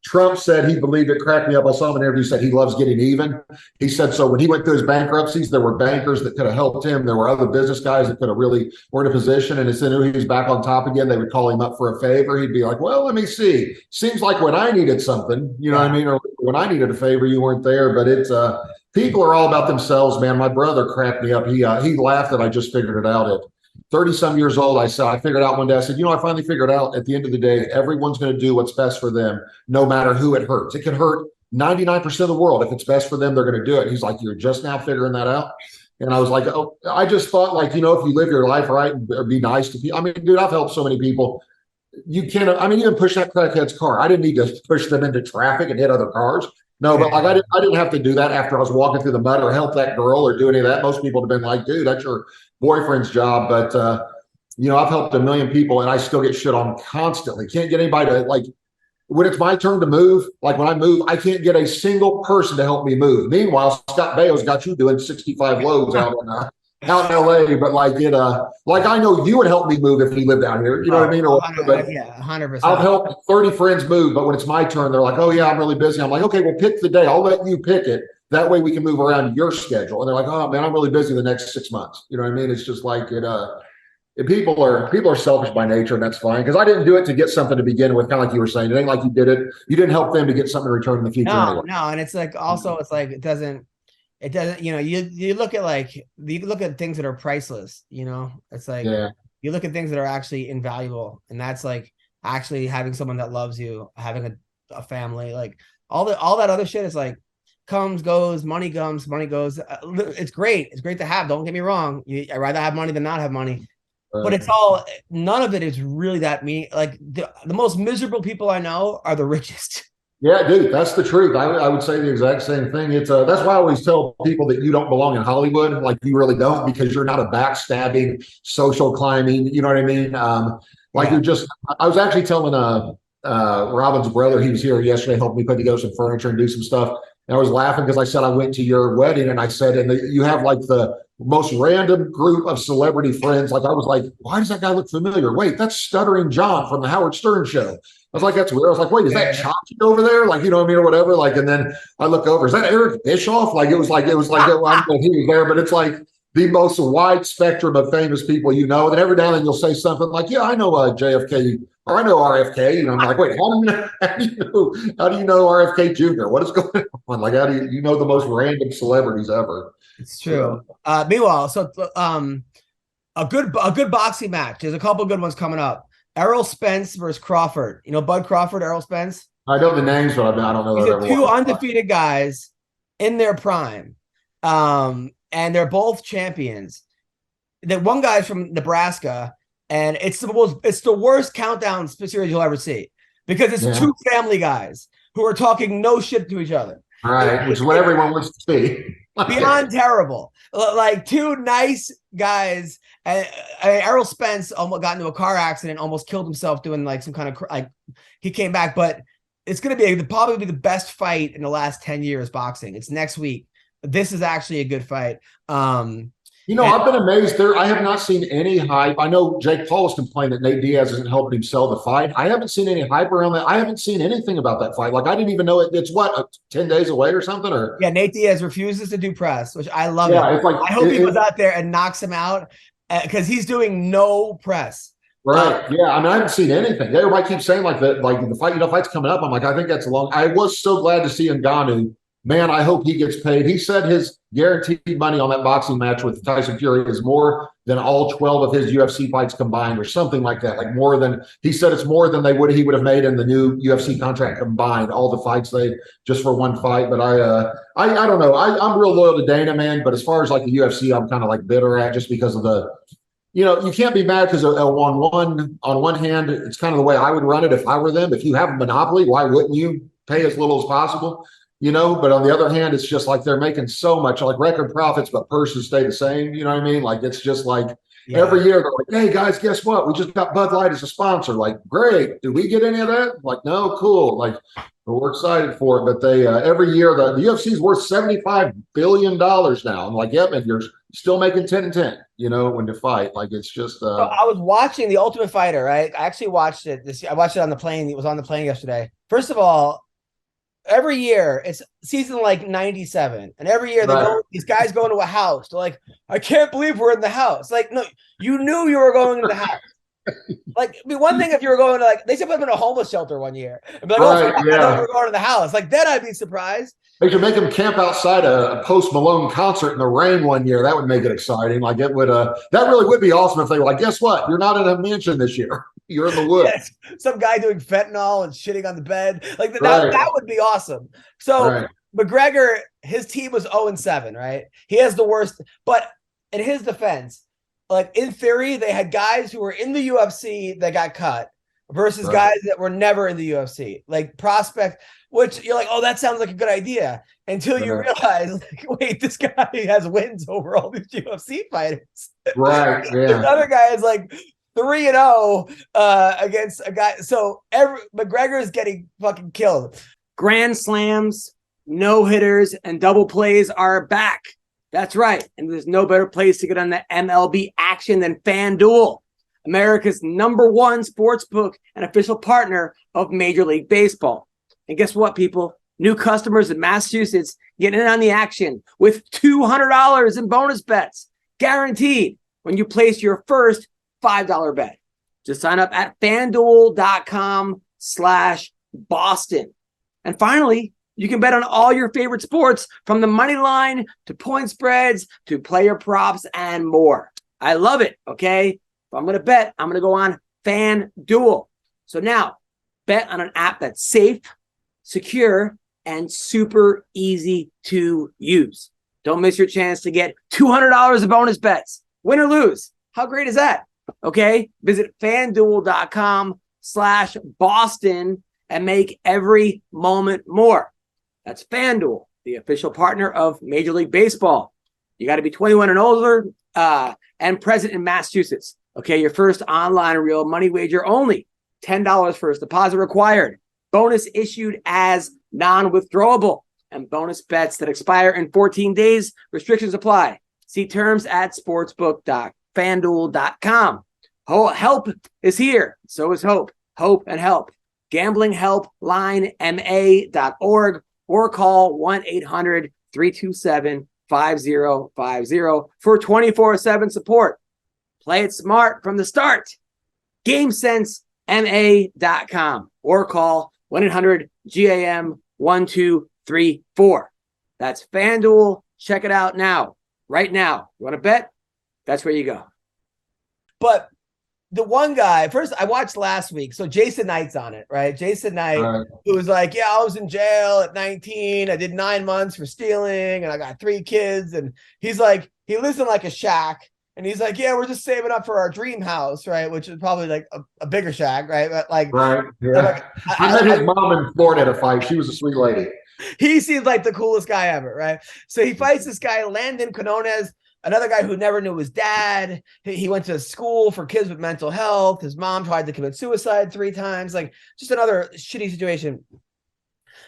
Trump said he believed it. Cracked me up. I saw him in an interview. Said he loves getting even. He said so when he went through his bankruptcies, there were bankers that could have helped him. There were other business guys that could have really were in a position. And as soon as he was back on top again, they would call him up for a favor. He'd be like, "Well, let me see. Seems like when I needed something, you know what I mean, or when I needed a favor, you weren't there." But it's people are all about themselves, man. My brother cracked me up. He laughed that I just figured it out at 30-some years old. I figured out one day, I said, I finally figured out at the end of the day, everyone's going to do what's best for them, no matter who it hurts. It could hurt 99% of the world. If it's best for them, they're going to do it. He's like, you're just now figuring that out. And I was like, oh, I just thought like, if you live your life right and be nice to people. I mean, dude, I've helped so many people. You can't, even push that crackhead's car. I didn't need to push them into traffic and hit other cars. No, but like I didn't have to do that after I was walking through the mud or help that girl or do any of that. Most people have been like, dude, that's your boyfriend's job. But, I've helped a million people and I still get shit on constantly. Can't get anybody to like, when it's my turn to move, like when I move, I can't get a single person to help me move. Meanwhile, Scott Baio's got you doing 65 loads out in LA, but like I know you would help me move if you lived out here. You know what I mean? Or, 100%. I've helped 30 friends move, but when it's my turn, they're like, "Oh yeah, I'm really busy." I'm like, "Okay, well, pick the day. I'll let you pick it. That way we can move around your schedule." And they're like, "Oh man, I'm really busy the next 6 months." You know what I mean? It's just like it. People are selfish by nature, and that's fine because I didn't do it to get something to begin with. Kind of like you were saying, it ain't like you did it. You didn't help them to get something in return in the future. No, and it's like also it's like it doesn't. You look at things that are priceless, it's like you look at things that are actually invaluable. And that's like actually having someone that loves you, having a family, like all that other shit is like comes, goes, money comes, money goes. It's great. It's great to have. Don't get me wrong. I'd rather have money than not have money, but none of it is really that mean. Like the most miserable people I know are the richest. Yeah, dude, that's the truth. I would say the exact same thing. It's that's why I always tell people that you don't belong in Hollywood, like you really don't, because you're not a backstabbing, social climbing. You know what I mean? You're just. I was actually telling Robin's brother, he was here yesterday, helped me put together some furniture and do some stuff. And I was laughing because I said I went to your wedding, and I said, you have like the most random group of celebrity friends. Like I was like, why does that guy look familiar? Wait, that's Stuttering John from the Howard Stern show. I was like, that's weird. I was like, wait, is that Chachi over there? Like, you know what I mean, or whatever. Like, and then I look over, is that Eric Bischoff? Like, it was like, well, I don't know if he was there, but it's like the most wide spectrum of famous people, And then every now and then you'll say something like, yeah, I know JFK, or I know RFK. I'm like, wait, how do you know RFK Jr.? What is going on? Like, how do you know the most random celebrities ever? It's true. Meanwhile, so a good boxing match. There's a couple good ones coming up. Errol Spence versus Crawford. Bud Crawford, Errol Spence? I know the names, but I don't know. These are two undefeated guys in their prime. And they're both champions. The one guy's from Nebraska, and it's the worst countdown series you'll ever see because it's two family guys who are talking no shit to each other. All right, which is what everyone wants to see. Beyond terrible. Like two nice guys. Errol Spence almost got into a car accident, almost killed himself doing like some kind of he came back, but it's going to be probably the best fight in the last 10 years boxing. It's next week. This is actually a good fight. I've been amazed there. I have not seen any hype. I know Jake Paul was complaining that Nate Diaz isn't helping him sell the fight. I haven't seen any hype around that. I haven't seen anything about that fight. Like I didn't even know it's 10 days away or something. Or Nate Diaz refuses to do press, which I love. It's like, I hope he goes out there and knocks him out because he's doing no press. Right. I haven't seen anything. Everybody keeps saying like the fight's coming up. I'm like, I think that's I was so glad to see Ngannou. Man, I hope he gets paid. He said his guaranteed money on that boxing match with Tyson Fury is more than all 12 of his UFC fights combined or something like that. Like more than, he said it's more than he would have made in the new UFC contract combined, all the fights just for one fight. But I don't know. I'm real loyal to Dana, man. But as far as like the UFC, I'm kind of like bitter at just because of you can't be mad because on one hand, it's kind of the way I would run it if I were them. If you have a monopoly, why wouldn't you pay as little as possible? But on the other hand, it's just like they're making so much like record profits, but purses stay the same. You know what I mean? Like, it's just like every year they're like, hey guys, guess what? We just got Bud Light as a sponsor. Like, great. Did we get any of that? Like, no, cool. Like, we're excited for it. But they, every year the UFC is worth $75 billion now. I'm like, yep. And you're still making 10 and 10, when you fight. Like, it's just, I was watching The Ultimate Fighter, right? I actually watched it. I watched it on the plane. It was on the plane yesterday. First of all, every year it's season like 97, and every year these guys go into a house. They're like, I can't believe we're in the house. Like, no, you knew you were going into the house. Like, I mean, one thing if you were going to, like, they should put them in a homeless shelter one year and be like, I thought we were going to the house. Like, then I'd be surprised. They could make them camp outside a Post Malone concert in the rain one year. That would make it exciting. Like, it would, that really would be awesome if they were like, guess what? You're not in a mansion this year. You're in the woods. Yes. Some guy doing fentanyl and shitting on the bed. Like, that would be awesome. So McGregor, his team was 0-7, right? He has the worst, but in his defense, like, in theory, they had guys who were in the UFC that got cut versus guys that were never in the UFC, like prospect, which you're like, oh, that sounds like a good idea, until you realize, like, wait, this guy has wins over all these UFC fighters. Right. Yeah. This other guy is like 3-0 against a guy. So McGregor is getting fucking killed. Grand slams, no hitters, and double plays are back. That's right. And there's no better place to get on the MLB action than FanDuel, America's #1 sportsbook and official partner of Major League Baseball. And guess what, people? New customers in Massachusetts get in on the action with $200 in bonus bets, guaranteed, when you place your first $5 bet. Just sign up at FanDuel.com/Boston. And finally, you can bet on all your favorite sports, from the money line to point spreads to player props and more. I love it, okay? If I'm going to bet, I'm going to go on FanDuel. So now, bet on an app that's safe, secure, and super easy to use. Don't miss your chance to get $200 of bonus bets. Win or lose. How great is that? Okay? Visit FanDuel.com/Boston and make every moment more. That's FanDuel, the official partner of Major League Baseball. You got to be 21 and older and present in Massachusetts. Okay, your first online real money wager only. $10 first deposit required. Bonus issued as non-withdrawable. And bonus bets that expire in 14 days. Restrictions apply. See terms at sportsbook.fanduel.com. Help is here. So is hope. Hope and help. GamblingHelpLineMA.org or call 1-800-327-5050 for 24/7 support. Play it smart from the start. GameSenseMA.com or call 1-800-GAM-1234. That's FanDuel. Check it out now. Right now. You want to bet? That's where you go. But the one guy, first I watched last week. So Jason Knight's on it, right? Jason Knight, who was like, yeah, I was in jail at 19. I did 9 months for stealing and I got 3 kids. And he's like, he lives in like a shack. And he's like, yeah, we're just saving up for our dream house, right? Which is probably like a bigger shack, right? But like, right. Yeah. Like, I met his mom in Florida at a fight. She was a sweet lady. He seems like the coolest guy ever, right? So he fights this guy, Landon Quinones, another guy who never knew his dad. He went to school for kids with mental health. His mom tried to commit suicide 3 times. Like, just another shitty situation.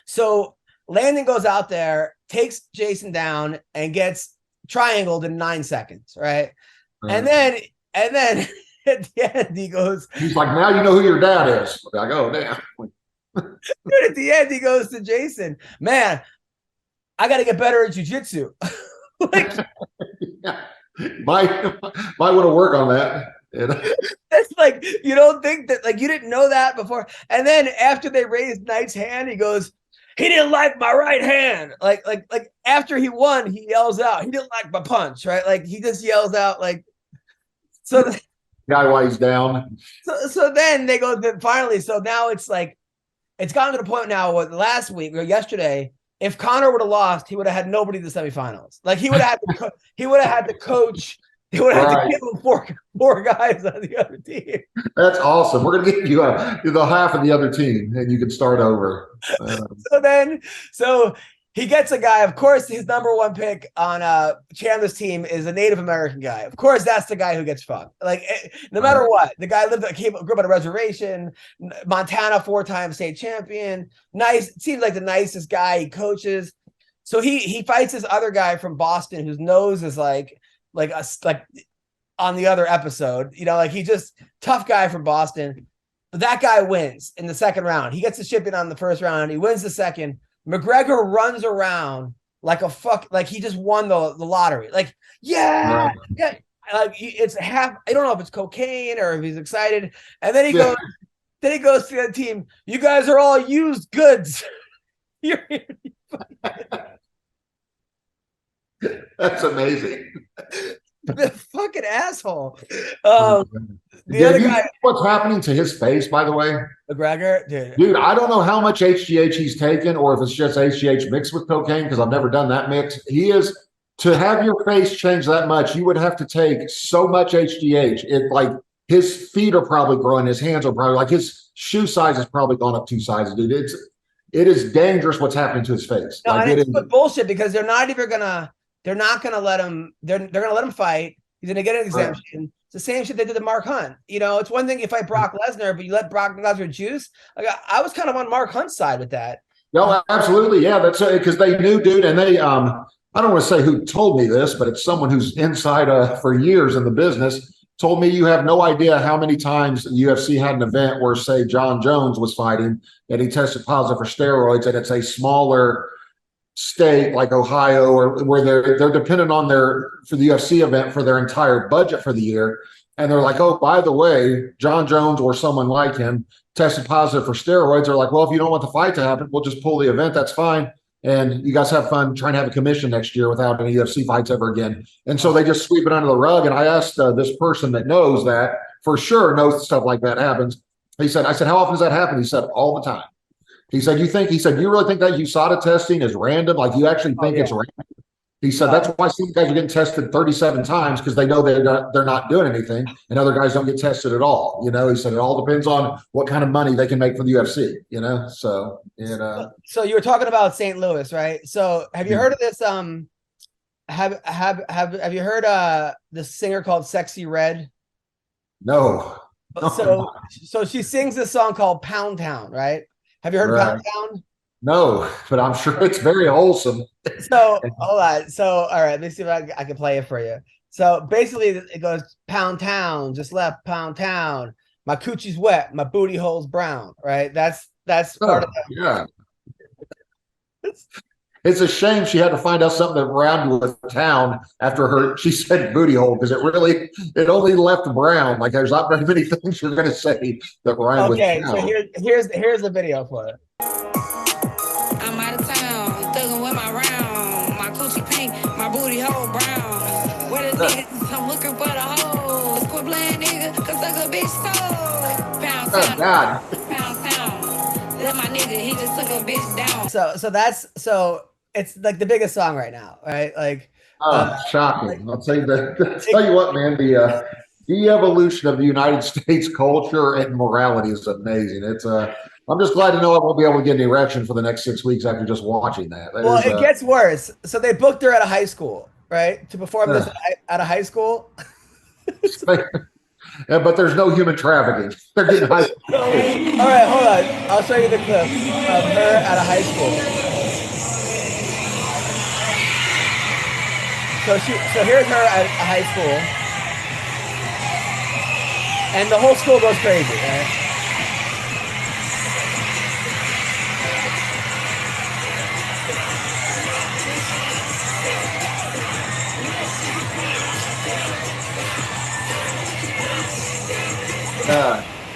So Landon goes out there, takes Jason down, and gets triangled in 9 seconds, right? And then at the end, he goes, he's like, now you know who your dad is. I go, damn. Dude, at the end, he goes to Jason, man, I got to get better at jiu-jitsu. Like, yeah. Might want to work on that. That's like, you don't think that, like, you didn't know that before. And then after they raised Knight's hand, he goes, he didn't like my right hand. Like after he won, he yells out, he didn't like my punch, right? Like, he just yells out, like, so guy while he's down. So then they go, finally, so now it's like, it's gotten to the point now where last week or yesterday, if Conor would have lost, he would have had nobody in the semifinals. Like, he would have had to coach. He would have had to give him four guys on the other team. That's awesome. We're gonna get you the half of the other team, and you can start over. So he gets a guy. Of course, his #1 pick on Chandler's team is a Native American guy. Of course, that's the guy who gets fucked. Like, no matter what, the guy grew up on a reservation. Montana 4-time state champion. Nice. Seems like the nicest guy. He coaches. So he fights this other guy from Boston whose nose is like on the other episode, you know, like, he just tough guy from Boston. But that guy wins in the second round. He gets the shipping on the first round. He wins the second. McGregor runs around like like he just won the lottery. Like, yeah. Like it's half. I don't know if it's cocaine or if he's excited. And then he goes. Then he goes to the team. You guys are all used goods. That's amazing. The fucking asshole. The other guy. What's happening to his face, by the way? McGregor, dude, I don't know how much HGH he's taken, or if it's just HGH mixed with cocaine, because I've never done that mix. He is, to have your face change that much, you would have to take so much HGH. It like his feet are probably growing, his hands are probably like his shoe size has probably gone up 2 sizes, dude. It is dangerous what's happening to his face. No, like, and it's bullshit because they're not gonna let him. They're gonna let him fight. He's gonna get an exemption. Right. It's the same shit they did to Mark Hunt. You know, it's one thing if you fight Brock Lesnar, but you let Brock Lesnar juice. Like I was kind of on Mark Hunt's side with that. No, absolutely, yeah. That's because they knew, dude, and they. I don't want to say who told me this, but it's someone who's inside for years in the business. Told me you have no idea how many times the UFC had an event where, say, John Jones was fighting and he tested positive for steroids, and it's a smaller state like Ohio, or where they're dependent on for the UFC event for their entire budget for the year, and they're like, oh, by the way, John Jones or someone like him tested positive for steroids. They're like, well, if you don't want the fight to happen, we'll just pull the event. That's fine. And you guys have fun trying to have a commission next year without any UFC fights ever again. And so they just sweep it under the rug. And I asked this person that knows that for sure knows stuff like that happens. I said, how often does that happen? He said, all the time. He said, you really think that USADA testing is random? Like you actually think it's random? He said, that's why some guys are getting tested 37 times because they know they're not doing anything, and other guys don't get tested at all. You know, he said it all depends on what kind of money they can make for the UFC, you know? So, So you were talking about St. Louis, right? So have you heard of this? Have you heard this singer called Sexy Red? No. So she sings this song called Pound Town, right? Have you heard of Pound Town? No, but I'm sure it's very wholesome. So hold on. So all right, let me see if I can play it for you. So basically, it goes Pound Town, just left Pound Town. My coochie's wet, my booty hole's brown. Right? That's part of that. Yeah. It's a shame she had to find out something that rhymed with town after she said booty hole, because it only left brown. Like there's not very many things you're going to say that rhyme with town. Okay, so here's the video for it. I'm out of town, thugging with my round. My coochie pink, my booty hole brown. Where the niggas? I'm looking for the hoes. Quit playing nigga, cause suck a bitch soul. Pound town. Oh God. Pound town. Let my nigga, he just took a bitch down. So it's like the biggest song right now, right? Like shocking. I'll tell you that. Tell you what, man, the evolution of the United States culture and morality is amazing. It's I'm just glad to know I won't be able to get an erection for the next 6 weeks after just watching that. It gets worse. So they booked her at a high school, right, to perform this at a high school. Yeah, but there's no human trafficking. They're getting high school. All right, hold on. I'll show you the clip of her at a high school. So here's her at a high school, and the whole school goes crazy, right?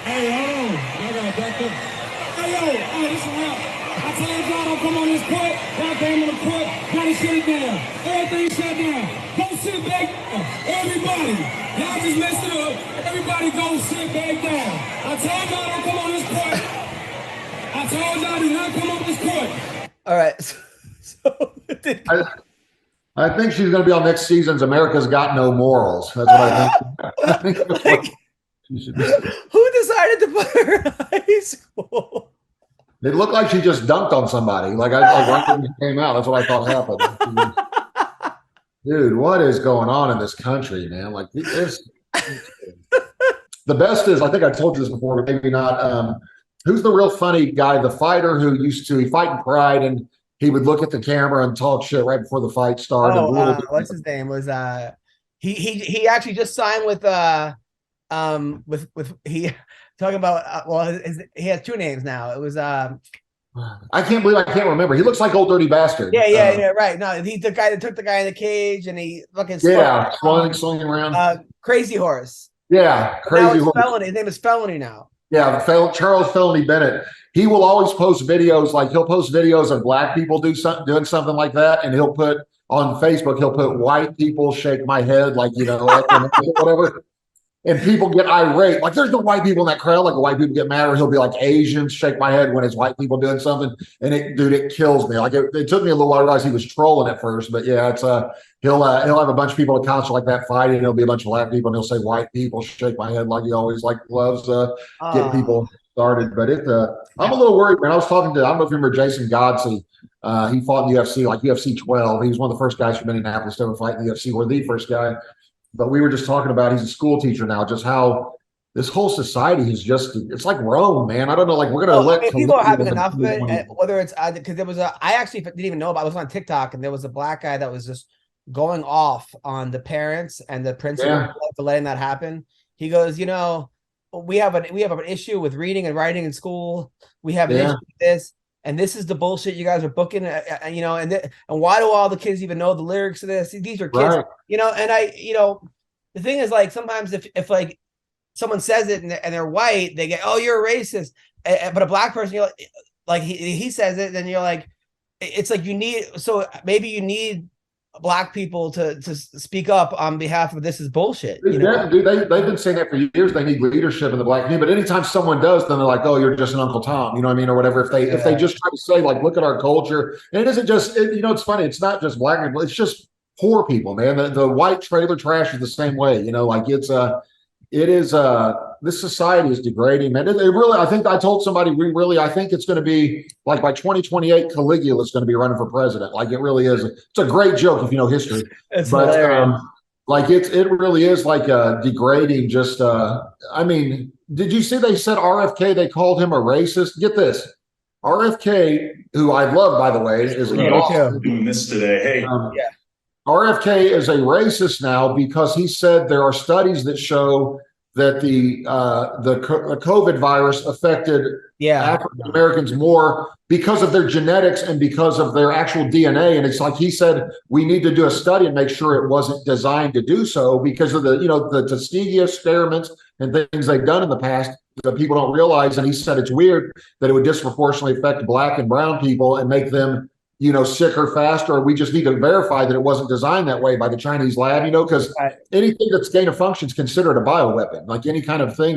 Hey, hold on. I got back up. Hey, yo, this is real. I told y'all don't come on this court. Y'all came on the court. Gotta shut it down. Everything shut down. Go sit back down. Everybody. Y'all just messed it up. Everybody go sit back down. I told y'all don't come on this court. I told y'all do not come on this court. All right. I think she's going to be on next season's America's Got No Morals. That's what I think. Who decided to put her in high school? It looked like she just dunked on somebody. Like right when she came out, that's what I thought happened. Dude, what is going on in this country, man? Like this. The best is, I think I told you this before, but maybe not. Who's the real funny guy? The fighter who used to fight in Pride, and he would look at the camera and talk shit right before the fight started. What's his name? Was he actually just signed with he talking about he has two names now. It was I can't believe I can't remember. He looks like Old Dirty Bastard. Yeah, right. No, he's the guy that took the guy in the cage and he fucking swinging around. Crazy Horse. Yeah, Crazy Horse. Felony. His name is Felony now. Yeah, Charles Felony Bennett. He will always post videos, like he'll post videos of black people doing something like that, and he'll put on Facebook, he'll put white people shake my head, like, whatever. And people get irate. Like, there's no white people in that crowd. Like, white people get mad, or he'll be like, Asians shake my head when it's white people doing something. And it kills me. Like, it took me a little while to realize he was trolling at first. But yeah, it's he'll have a bunch of people at concert like that fighting, and there'll be a bunch of black people, and he'll say white people shake my head, like he always loves get people started. But I'm a little worried, man. I was talking to, I don't know if you remember Jason Godsey. He fought in the UFC, like UFC 12. He was one of the first guys from Indianapolis to ever fight in the UFC, or the first guy. But we were just talking about, he's a school teacher now, just how this whole society is it's like Rome, man. I don't know, like we're going to let people are having enough of it, whether it's, because there was I actually didn't even know about, I was on TikTok, and there was a black guy that was just going off on the parents and the principal for letting that happen. He goes, we have an issue with reading and writing in school. We have an issue with this. And this is the bullshit you guys are booking, and why do all the kids even know the lyrics of this? These are kids, and the thing is, like, sometimes if like someone says it and they're white, they get, oh, you're a racist. But a black person, you're like he says it, then you're like, it's like maybe you need black people to speak up on behalf of this is bullshit. Dude, they've been saying that for years. They need leadership in the black community. But anytime someone does, then they're like, oh, you're just an Uncle Tom, you know what I mean, or whatever. If they just try to say, like, look at our culture, and it isn't just, it's funny. It's not just black people. It's just poor people, man. The white trailer trash is the same way. Like this society is degrading, man. It really, I think I told somebody, I think it's going to be like by 2028, Caligula is going to be running for president. Like, it really is. It's a great joke if you know history. Like it really is like degrading. Just, I mean, did you see they said RFK, they called him a racist? Get this. RFK, who I love, by the way, is doing this today. Hey, RFK is a racist now because he said there are studies that show that the COVID virus affected African Americans more because of their genetics and because of their actual DNA. And it's like he said, we need to do a study and make sure it wasn't designed to do so because of the Tuskegee experiments and things they've done in the past that people don't realize. And he said it's weird that it would disproportionately affect black and brown people and make them sicker faster. We just need to verify that it wasn't designed that way by the Chinese lab, because anything that's gain of function is considered a bioweapon. Like any kind of thing,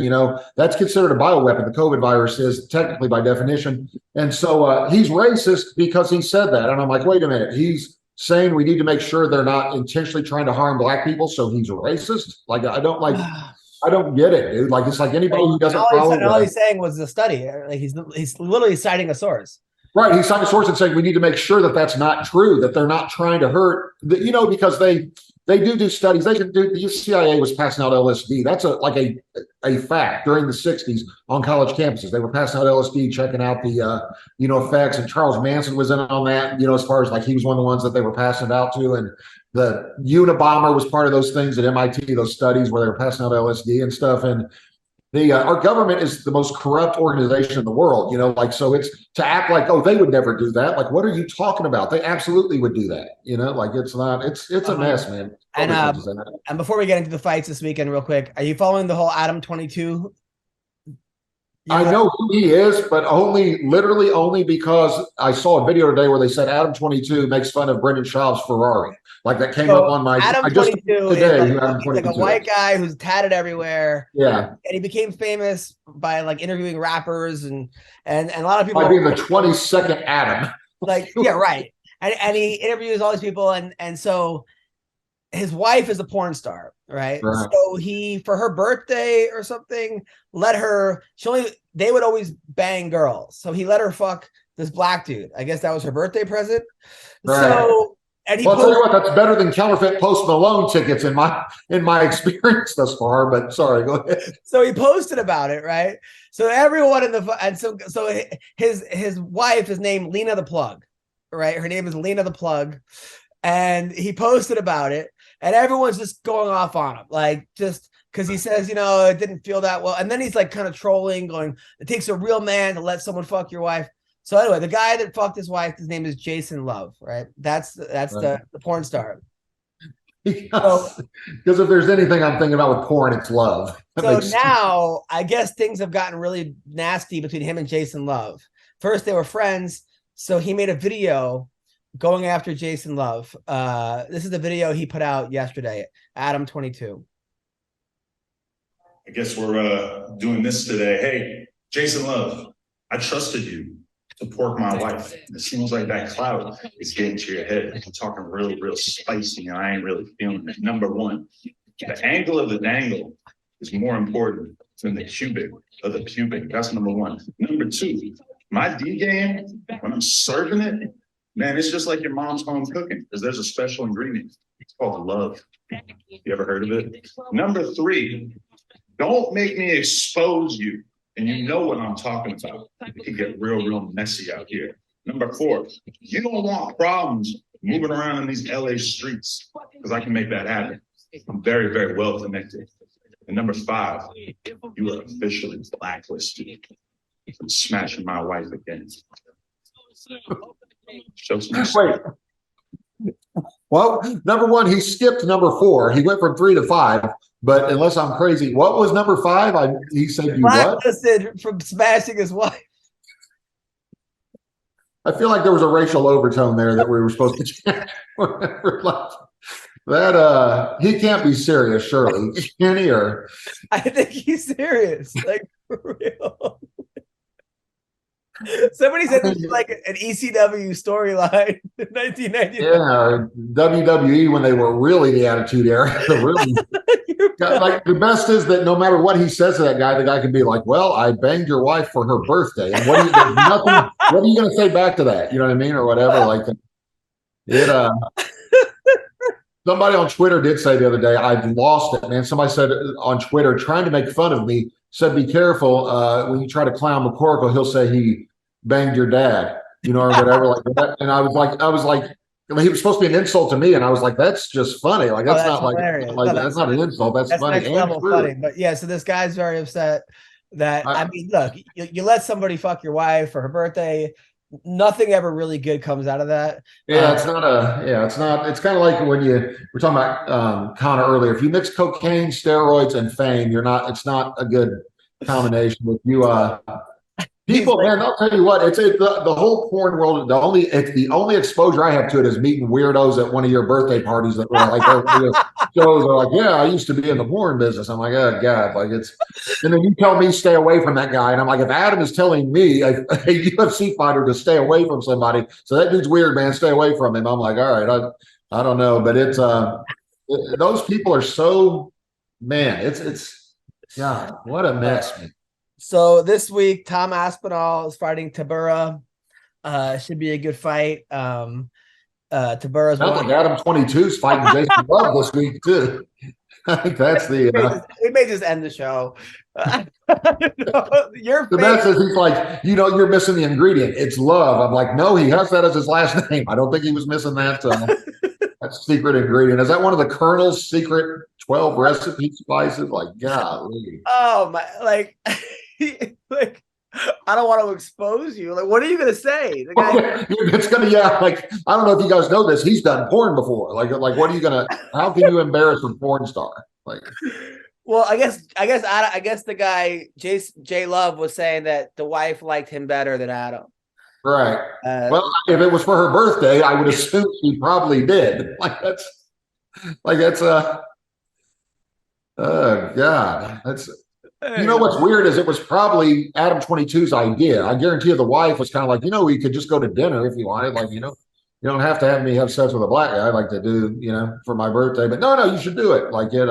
that's considered a bioweapon. The COVID virus is technically by definition. And so he's racist because he said that. And I'm like, wait a minute. He's saying we need to make sure they're not intentionally trying to harm black people. So he's racist. Like, I don't get it, dude. Like, it's like anybody who doesn't follow. All he's saying was the study. Like, he's literally citing a source. Right, he's citing a source and saying we need to make sure that that's not true, that they're not trying to hurt, because they do studies. They can do. The CIA was passing out LSD. That's a fact during the 60s on college campuses. They were passing out LSD, checking out the effects. And Charles Manson was in on that. As far as like he was one of the ones that they were passing it out to. And the Unabomber was part of those things at MIT. Those studies where they were passing out LSD and stuff. And our government is the most corrupt organization in the world, so it's to act like, oh, they would never do that. Like, what are you talking about? They absolutely would do that. Like it's not, it's a mess, man. And before we get into the fights this weekend, real quick, are you following the whole Adam 22? I know who he is, but literally only because I saw a video today where they said Adam 22 makes fun of Brendan Schaub's Ferrari. Like that came up on my. Adam 22 is like a white guy who's tatted everywhere. Yeah, and he became famous by like interviewing rappers and a lot of people. By being the 22nd Adam. Like, yeah, right. And he interviews all these people, and so his wife is a porn star, right? So he, for her birthday or something, they would always bang girls. So he let her fuck this black dude. I guess that was her birthday present. Right. So, and I'll tell you what, that's better than counterfeit Post Malone tickets in my experience thus far. But sorry, go ahead. So he posted about it, right? So everyone so his wife is named Lena the Plug, right? Her name is Lena the Plug, and he posted about it. And everyone's just going off on him, like, just because he says, it didn't feel that well. And then he's like kind of trolling, going, it takes a real man to let someone fuck your wife. So anyway, the guy that fucked his wife, his name is Jason Love, right? That's the porn star. Because if there's anything I'm thinking about with porn, it's love. So now I guess things have gotten really nasty between him and Jason Love. First, they were friends, so he made a video going after Jason Love. This is the video he put out yesterday, Adam22. I guess we're doing this today. Hey, Jason Love, I trusted you to pork my wife. It seems like that cloud is getting to your head. I'm talking real spicy, and I ain't really feeling it. Number one, the angle of the dangle is more important than the cubic of the pubic. That's number one. Number two, my D game, when I'm serving it, man, it's just like your mom's home cooking, because there's a special ingredient. It's called love. You ever heard of it? Number three, don't make me expose you. And you know what I'm talking about. It can get real messy out here. Number four, you don't want problems moving around in these LA streets, because I can make that happen. I'm very well connected. And number five, you are officially blacklisted from smashing my wife again. Wait. Well, number one, he skipped number 4. He went from 3 to 5. But unless I'm crazy, what was number 5? He said you what? Blacklisted from smashing his wife. I feel like there was a racial overtone there that we were supposed to check. That he can't be serious, surely. Kenny, or I think he's serious, like for real. Somebody said this was like an ECW storyline in 1999. Yeah, WWE when they were really the Attitude Era. Really, like the best is that no matter what he says to that guy, the guy can be like, "Well, I banged your wife for her birthday," and what are you going to say back to that? You know what I mean, or whatever. Like it. Somebody on Twitter did say the other day, "I've lost it, man." Somebody said on Twitter, trying to make fun of me, said, "Be careful when you try to clown McCorkle. He'll say he banged your dad, you know, or whatever like that." And I was like, he was supposed to be an insult to me, and I was like, that's just funny. Like that's not hilarious. like that's not an insult. That's funny. Next level funny. But yeah, so this guy's very upset that I mean, look, you let somebody fuck your wife for her birthday. Nothing ever really good comes out of that. Yeah, it's not. It's kind of like when we're talking about Connor earlier. If you mix cocaine, steroids, and fame, it's not a good combination. If you people, man, I'll tell you what, it's the whole porn world. The only exposure I have to it is meeting weirdos at one of your birthday parties that were like shows are like, yeah, I used to be in the porn business. I'm like, oh god, like it's, and then you tell me stay away from that guy, and I'm like, if Adam is telling me a UFC fighter to stay away from somebody, so that dude's weird, man, stay away from him. I'm like, all right, I don't know, but it's those people are so, man, it's God, what a mess, man. So this week, Tom Aspinall is fighting Tybura. Should be a good fight. Tabura's Adam22's fighting Jason Love this week too. I think that's the. We may just end the show. The best is he's like, you're missing the ingredient. It's love. I'm like, no, he has that as his last name. I don't think he was missing that. That secret ingredient. Is that one of the Colonel's secret 12 recipe spices? Like, golly. Oh my! Like I don't want to expose you. Like, what are you gonna say? The guy, it's gonna, like, I don't know if you guys know this. He's done porn before. Like, what are you gonna? How can you embarrass a porn star? Like, well, I guess the guy J Love was saying that the wife liked him better than Adam. Right. Well, if it was for her birthday, I would assume she probably did. Oh God, that's. You know what's weird is it was probably Adam22's idea. I guarantee you the wife was kind of like, we could just go to dinner if you wanted. Like, you don't have to have me have sex with a black guy. I like to do, for my birthday. But no, you should do it. Like you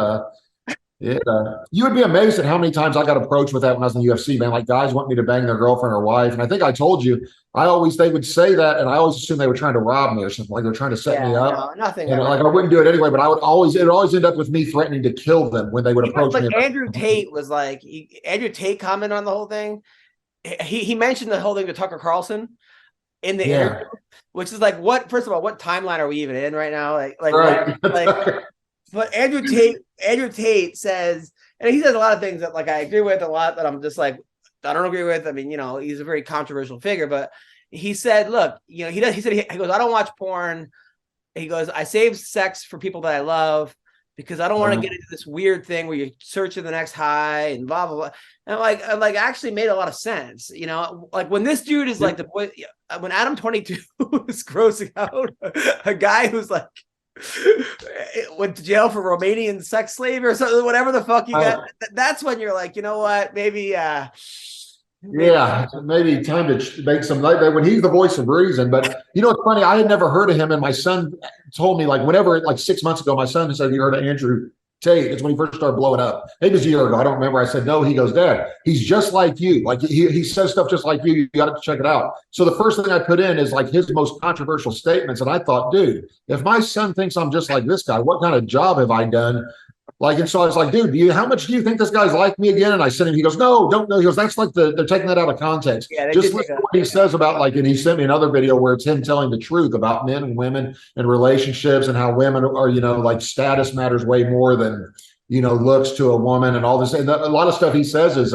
would be amazed at how many times I got approached with that when I was in the UFC, man. Like guys want me to bang their girlfriend or wife. And I think I told you, they would say that, and I always assumed they were trying to rob me or something, like they're trying to set me up. No, nothing. And like I wouldn't do it anyway, but it would always end up with me threatening to kill them when they would approach me. Andrew Tate was like, Andrew Tate commented on the whole thing. He mentioned the whole thing to Tucker Carlson in the interview, which is like, first of all, what timeline are we even in right now? But Andrew Tate says, and he says a lot of things that like I agree with, a lot that I'm just like, I don't agree with. I mean, he's a very controversial figure, but he said, look, you know, he goes, I don't watch porn. He goes, I save sex for people that I love because I don't want to get into this weird thing where you're searching the next high and blah, blah, blah. And like actually made a lot of sense, you know, like when this dude is like the boy, when Adam 22 is grossing out a guy who's like, went to jail for Romanian sex slave or something, whatever the fuck you got. That's when you're like, you know what, maybe maybe time to make some light when he's the voice of reason. But you know, it's funny. I had never heard of him, and my son told me like 6 months ago. My son said, "You heard of Andrew Tate?" It's when he first started blowing up. Maybe it was a year ago. I don't remember. I said, "No." He goes, "Dad, he's just like you. Like he says stuff just like you. You got to check it out." So the first thing I put in is like his most controversial statements, and I thought, dude, if my son thinks I'm just like this guy, what kind of job have I done? Like, and so I was like, dude, how much do you think this guy's like me again? And I sent him, he goes, no, don't know. He goes, that's like they're taking that out of context. Yeah, just listen to what he says about like, and he sent me another video where it's him telling the truth about men and women and relationships and how women are, you know, like status matters way more than, you know, looks to a woman and all this. And a lot of stuff he says is,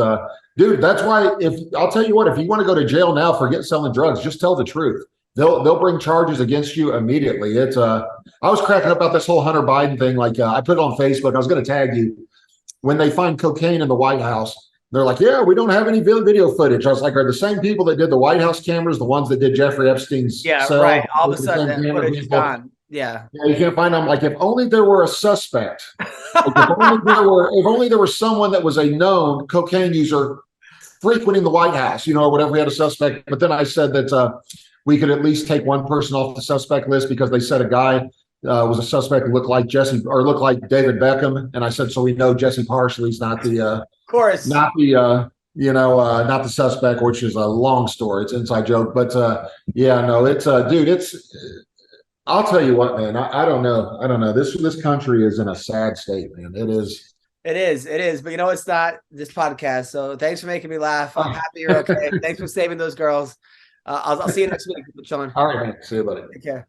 dude, that's why I'll tell you what, if you want to go to jail now for selling drugs, just tell the truth. They'll bring charges against you immediately. It's I was cracking up about this whole Hunter Biden thing. Like I put it on Facebook. I was going to tag you when they find cocaine in the White House. They're like, yeah, we don't have any video footage. I was like, are the same people that did the White House cameras the ones that did Jeffrey Epstein's cell? Right. All of a sudden, that footage is gone. Yeah, you can't find them. Like if only there were a suspect. Like, if only there was someone that was a known cocaine user frequenting the White House, you know, or whatever. We had a suspect. But then I said that. We could at least take one person off the suspect list because they said a guy was a suspect who looked like looked like David Beckham, and I said so we know Jesse Parsley's not the of course not the not the suspect, which is a long story. It's an inside joke, but it's dude, it's I'll tell you what, man, I don't know. This country is in a sad state, man. It is, but you know it's not this podcast. So thanks for making me laugh. I'm happy you're okay. Thanks for saving those girls. I'll see you next week, Sean. All right, man. See you, buddy. Take care.